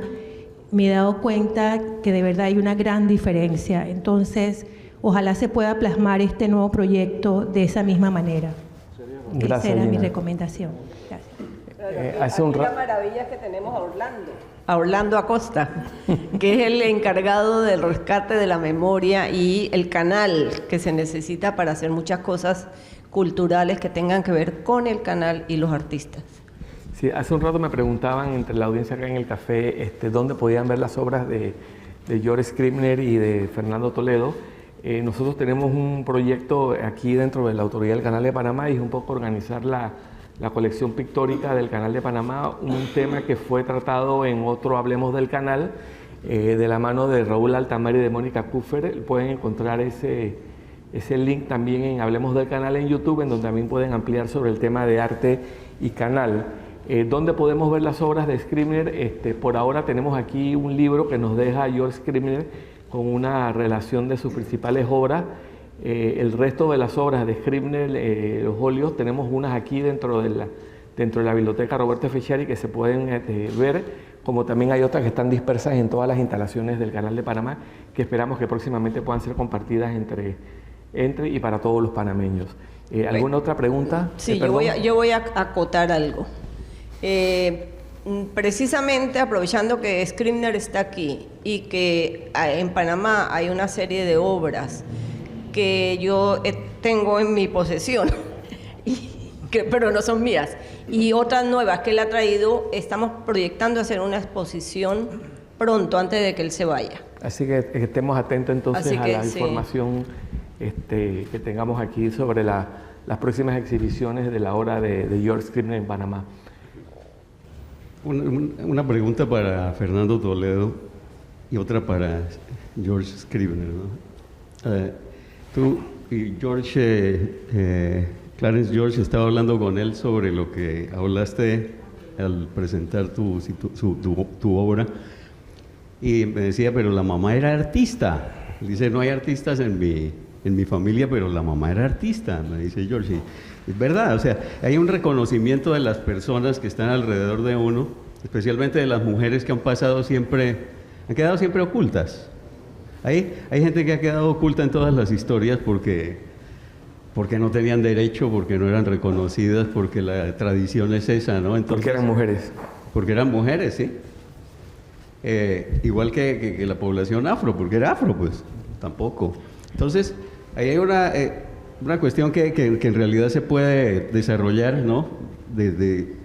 me he dado cuenta que de verdad hay una gran diferencia. Entonces, ojalá se pueda plasmar este nuevo proyecto de esa misma manera.
Gracias,
esa era mi
Gina.
recomendación. Gracias.
Hace un
la maravilla es que tenemos a Orlando Acosta, que es el encargado del rescate de la memoria y el canal que se necesita para hacer muchas cosas culturales que tengan que ver con el canal y los artistas.
Sí, hace un rato me preguntaban entre la audiencia acá en el café dónde podían ver las obras de George Scribner y de Fernando Toledo. Nosotros tenemos un proyecto aquí dentro de la Autoridad del Canal de Panamá y es un poco organizar la colección pictórica del Canal de Panamá, un tema que fue tratado en otro Hablemos del Canal, de la mano de Raúl Altamar y de Mónica Kuffer. Pueden encontrar ese link también en Hablemos del Canal en YouTube, en donde también pueden ampliar sobre el tema de arte y canal. ¿Dónde podemos ver las obras de Scribner? Por ahora tenemos aquí un libro que nos deja George Scribner con una relación de sus principales obras. El resto de las obras de Scribner, los óleos, tenemos unas aquí dentro de la Biblioteca Roberto F. Chiari que se pueden ver, como también hay otras que están dispersas en todas las instalaciones del Canal de Panamá, que esperamos que próximamente puedan ser compartidas entre y para todos los panameños. ¿Alguna otra pregunta?
Sí, yo voy a acotar algo. Precisamente aprovechando que Scribner está aquí y que en Panamá hay una serie de obras que yo tengo en mi posesión, pero no son mías, y otras nuevas que él ha traído, estamos proyectando hacer una exposición pronto, antes de que él se vaya.
Así que estemos atentos entonces a la información que tengamos aquí sobre las próximas exhibiciones de la obra de George Scribner en Panamá.
Una pregunta para Fernando Toledo y otra para George Scribner, ¿no? Tú y Clarence George, estaba hablando con él sobre lo que hablaste al presentar tu obra, y me decía, pero la mamá era artista. Dice, no hay artistas en mi familia, pero la mamá era artista, me dice George. Y es verdad, o sea, hay un reconocimiento de las personas que están alrededor de uno, especialmente de las mujeres que han quedado siempre ocultas. Hay gente que ha quedado oculta en todas las historias porque no tenían derecho, porque no eran reconocidas, porque la tradición es esa, ¿no? Entonces,
porque eran mujeres. Porque
eran mujeres, sí. Igual que la población afro, porque era afro, pues, tampoco. Entonces, ahí hay una cuestión que en realidad se puede desarrollar, ¿no? De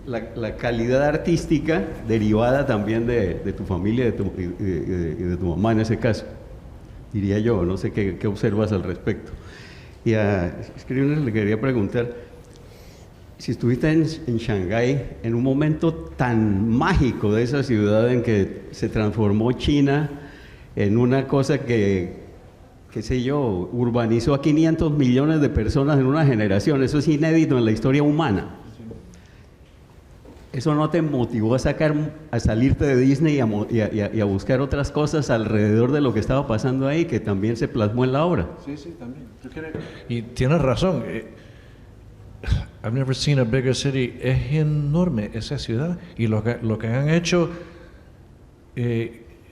la calidad artística derivada también de tu familia y de tu mamá en ese caso, diría yo. No sé qué observas al respecto. Y a Scribner le quería preguntar, si estuviste en Shanghái en un momento tan mágico de esa ciudad en que se transformó China en una cosa que, qué sé yo, urbanizó a 500 millones de personas en una generación. Eso es inédito en la historia humana. ¿Eso no te motivó a salirte de Disney y a buscar otras cosas alrededor de lo que estaba pasando ahí, que también se plasmó en la obra?
Sí, también. Y tienes razón. I've never seen a bigger city. Es enorme esa ciudad. Y lo que han hecho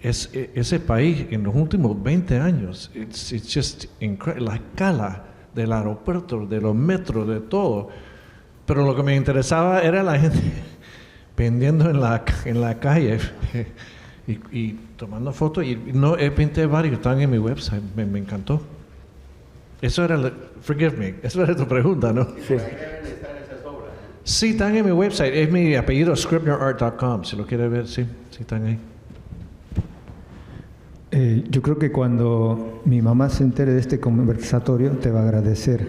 ese país en los últimos 20 años, it's just incredible, la escala del aeropuerto, de los metros, de todo. Pero lo que me interesaba era la gente vendiendo en la calle y tomando fotos. Y no, pinté varios, están en mi website, me encantó. Eso era, forgive me, eso era tu pregunta, ¿no?
Sí.
Sí, están en mi website, es mi apellido, scribnerart.com, si lo quiere ver, sí están ahí.
Yo creo que cuando mi mamá se entere de este conversatorio te va a agradecer.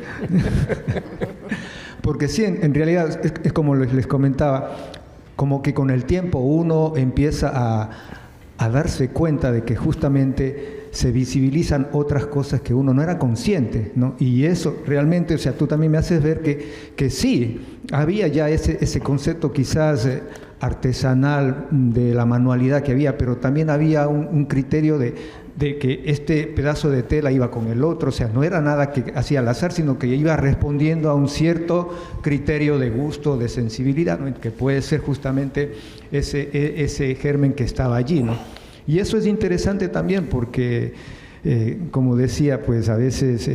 Porque sí, en realidad es como les comentaba, como que con el tiempo uno empieza a darse cuenta de que justamente se visibilizan otras cosas que uno no era consciente, ¿no? Y eso realmente, o sea, tú también me haces ver que sí, había ya ese concepto quizás artesanal de la manualidad que había, pero también había un criterio de que este pedazo de tela iba con el otro, o sea, no era nada que hacía al azar, sino que iba respondiendo a un cierto criterio de gusto, de sensibilidad, ¿no? Que puede ser justamente ese germen que estaba allí, ¿no? Y eso es interesante también porque, como decía, pues a veces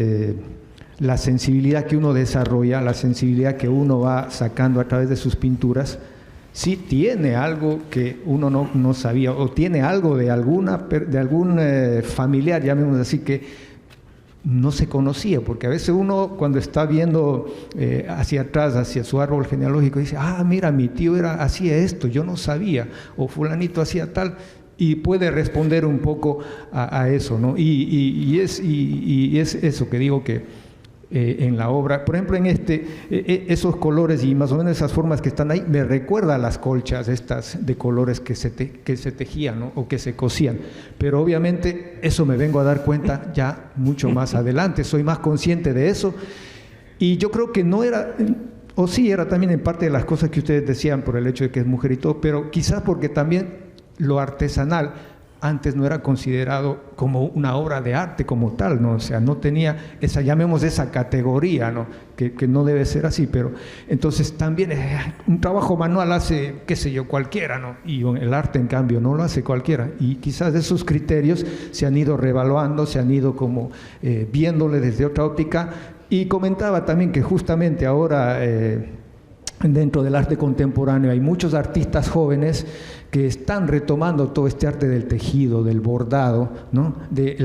la sensibilidad que uno desarrolla, la sensibilidad que uno va sacando a través de sus pinturas, sí tiene algo que uno no sabía, o tiene algo de algún familiar, llamémoslo así, que no se conocía, porque a veces uno cuando está viendo hacia atrás, hacia su árbol genealógico, dice, mira, mi tío hacía esto, yo no sabía, o fulanito hacía tal, y puede responder un poco a eso, ¿no? Y es eso que digo que en la obra, por ejemplo, en esos colores y más o menos esas formas que están ahí, me recuerda a las colchas estas de colores que se tejían, ¿no? O que se cosían, pero obviamente eso me vengo a dar cuenta ya mucho más adelante, soy más consciente de eso, y yo creo que no era, o sí era también en parte de las cosas que ustedes decían por el hecho de que es mujer y todo, pero quizás porque también lo artesanal antes no era considerado como una obra de arte como tal, ¿no? O sea, no tenía llamemos esa categoría, ¿no? Que no debe ser así, pero entonces también un trabajo manual hace, qué sé yo, cualquiera, ¿no? Y el arte, en cambio, no lo hace cualquiera. Y quizás esos criterios se han ido revaluando, se han ido como viéndole desde otra óptica. Y comentaba también que justamente ahora dentro del arte contemporáneo hay muchos artistas jóvenes que están retomando todo este arte del tejido, del bordado, ¿no? de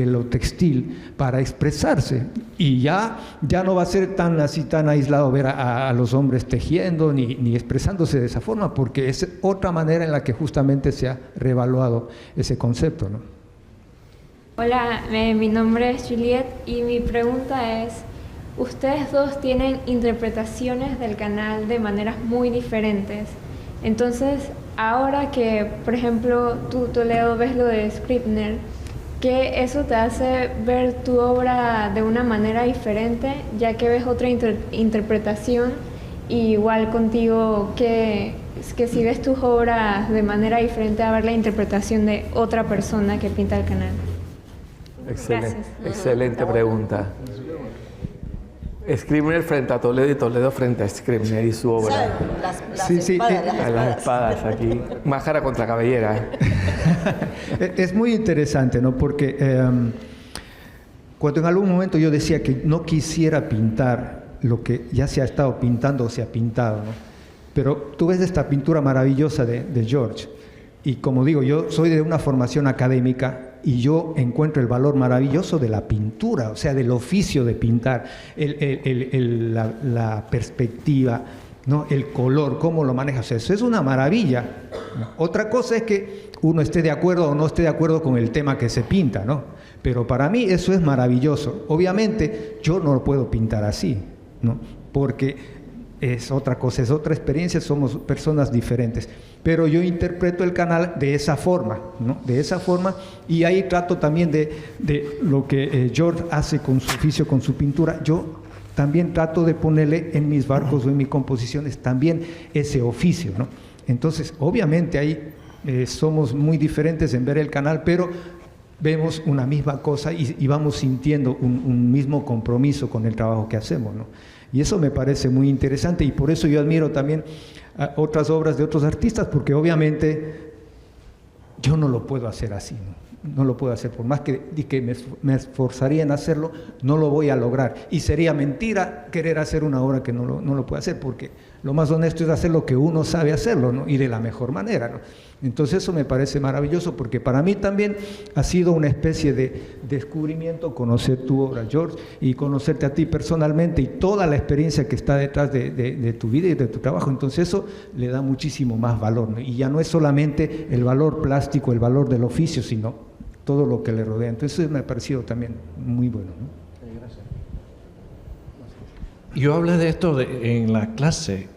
lo textil para expresarse, y ya no va a ser tan aislado ver a los hombres tejiendo ni expresándose de esa forma, porque es otra manera en la que justamente se ha revaluado ese concepto, ¿no?
Hola, mi nombre es Juliet y mi pregunta es: ustedes dos tienen interpretaciones del canal de maneras muy diferentes. Entonces, ahora que, por ejemplo, tú, Toledo, ves lo de Scribner, ¿qué eso te hace ver tu obra de una manera diferente, ya que ves otra interpretación? Y igual contigo, que si ves tus obras de manera diferente a ver la interpretación de otra persona que pinta el canal.
Excelente pregunta. Scribner frente a Toledo y Toledo frente a Scribner y su obra.
Las espadas
aquí. Máscara contra cabellera.
Es muy interesante, ¿no? Porque cuando en algún momento yo decía que no quisiera pintar lo que ya se ha estado pintando o se ha pintado, ¿no? Pero tú ves esta pintura maravillosa de George, y como digo, yo soy de una formación académica, y yo encuentro el valor maravilloso de la pintura, o sea, del oficio de pintar, la perspectiva, ¿no? El color, cómo lo manejas, eso es una maravilla. Otra cosa es que uno esté de acuerdo o no esté de acuerdo con el tema que se pinta, ¿no? Pero para mí eso es maravilloso. Obviamente yo no lo puedo pintar así, ¿no? Porque es otra cosa, es otra experiencia, somos personas diferentes. Pero yo interpreto el canal de esa forma, ¿no? De esa forma, y ahí trato también de lo que George hace con su oficio, con su pintura. Yo también trato de ponerle en mis barcos o en mis composiciones también ese oficio, ¿no? Entonces, obviamente ahí somos muy diferentes en ver el canal, pero vemos una misma cosa y vamos sintiendo un mismo compromiso con el trabajo que hacemos, ¿no? Y eso me parece muy interesante, y por eso yo admiro también otras obras de otros artistas, porque obviamente yo no lo puedo hacer así, no lo puedo hacer, por más que me esforzaría en hacerlo, no lo voy a lograr. Y sería mentira querer hacer una obra que no lo puedo hacer, porque lo más honesto es hacer lo que uno sabe hacerlo, ¿no? Y de la mejor manera, ¿no? Entonces eso me parece maravilloso, porque para mí también ha sido una especie de descubrimiento conocer tu obra, George, y conocerte a ti personalmente y toda la experiencia que está detrás de tu vida y de tu trabajo. Entonces eso le da muchísimo más valor, ¿no? Y ya no es solamente el valor plástico, el valor del oficio, sino todo lo que le rodea. Entonces eso me ha parecido también muy bueno, ¿no?
Yo hablé de esto en la clase.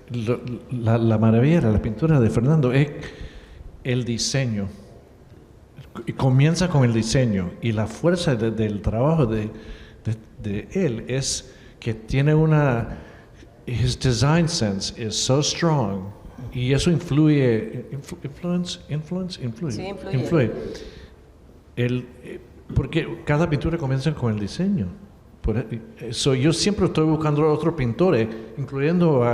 La maravilla de la pintura de Fernando es el diseño. Comienza con el diseño, y la fuerza del trabajo de él es que tiene his design sense is so strong, y eso influye.
Sí, influye.
Porque cada pintura comienza con el diseño. Por eso yo siempre estoy buscando a otros pintores, incluyendo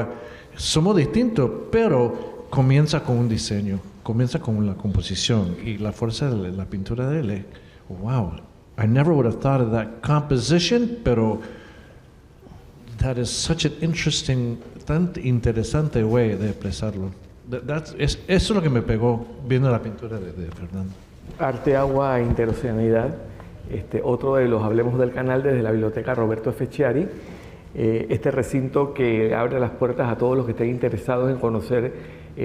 somos distintos, pero comienza con un diseño, comienza con la composición, y la fuerza de la pintura de él es, wow, I never would have thought of that composition, pero that is such an interesting, tan interesante way de expresarlo. Eso es lo que me pegó viendo la pintura de Fernando.
Arte, agua e interoceanidad. Otro de los Hablemos del Canal desde la Biblioteca Roberto F. Chiari. Este recinto que abre las puertas a todos los que estén interesados en conocer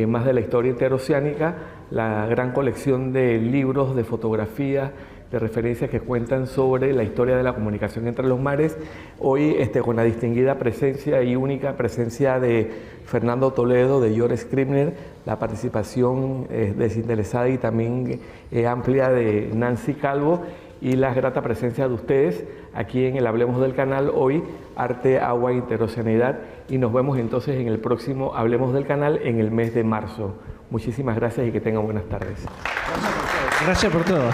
más de la historia interoceánica, la gran colección de libros, de fotografías, de referencias que cuentan sobre la historia de la comunicación entre los mares. Hoy con la distinguida presencia y única presencia de Fernando Toledo, de George Scribner, la participación desinteresada y también amplia de Nancy Calvo, y la grata presencia de ustedes aquí en el Hablemos del Canal hoy, Arte, Agua e Interoceanidad, y nos vemos entonces en el próximo Hablemos del Canal en el mes de marzo. Muchísimas gracias y que tengan buenas tardes.
Gracias por todo.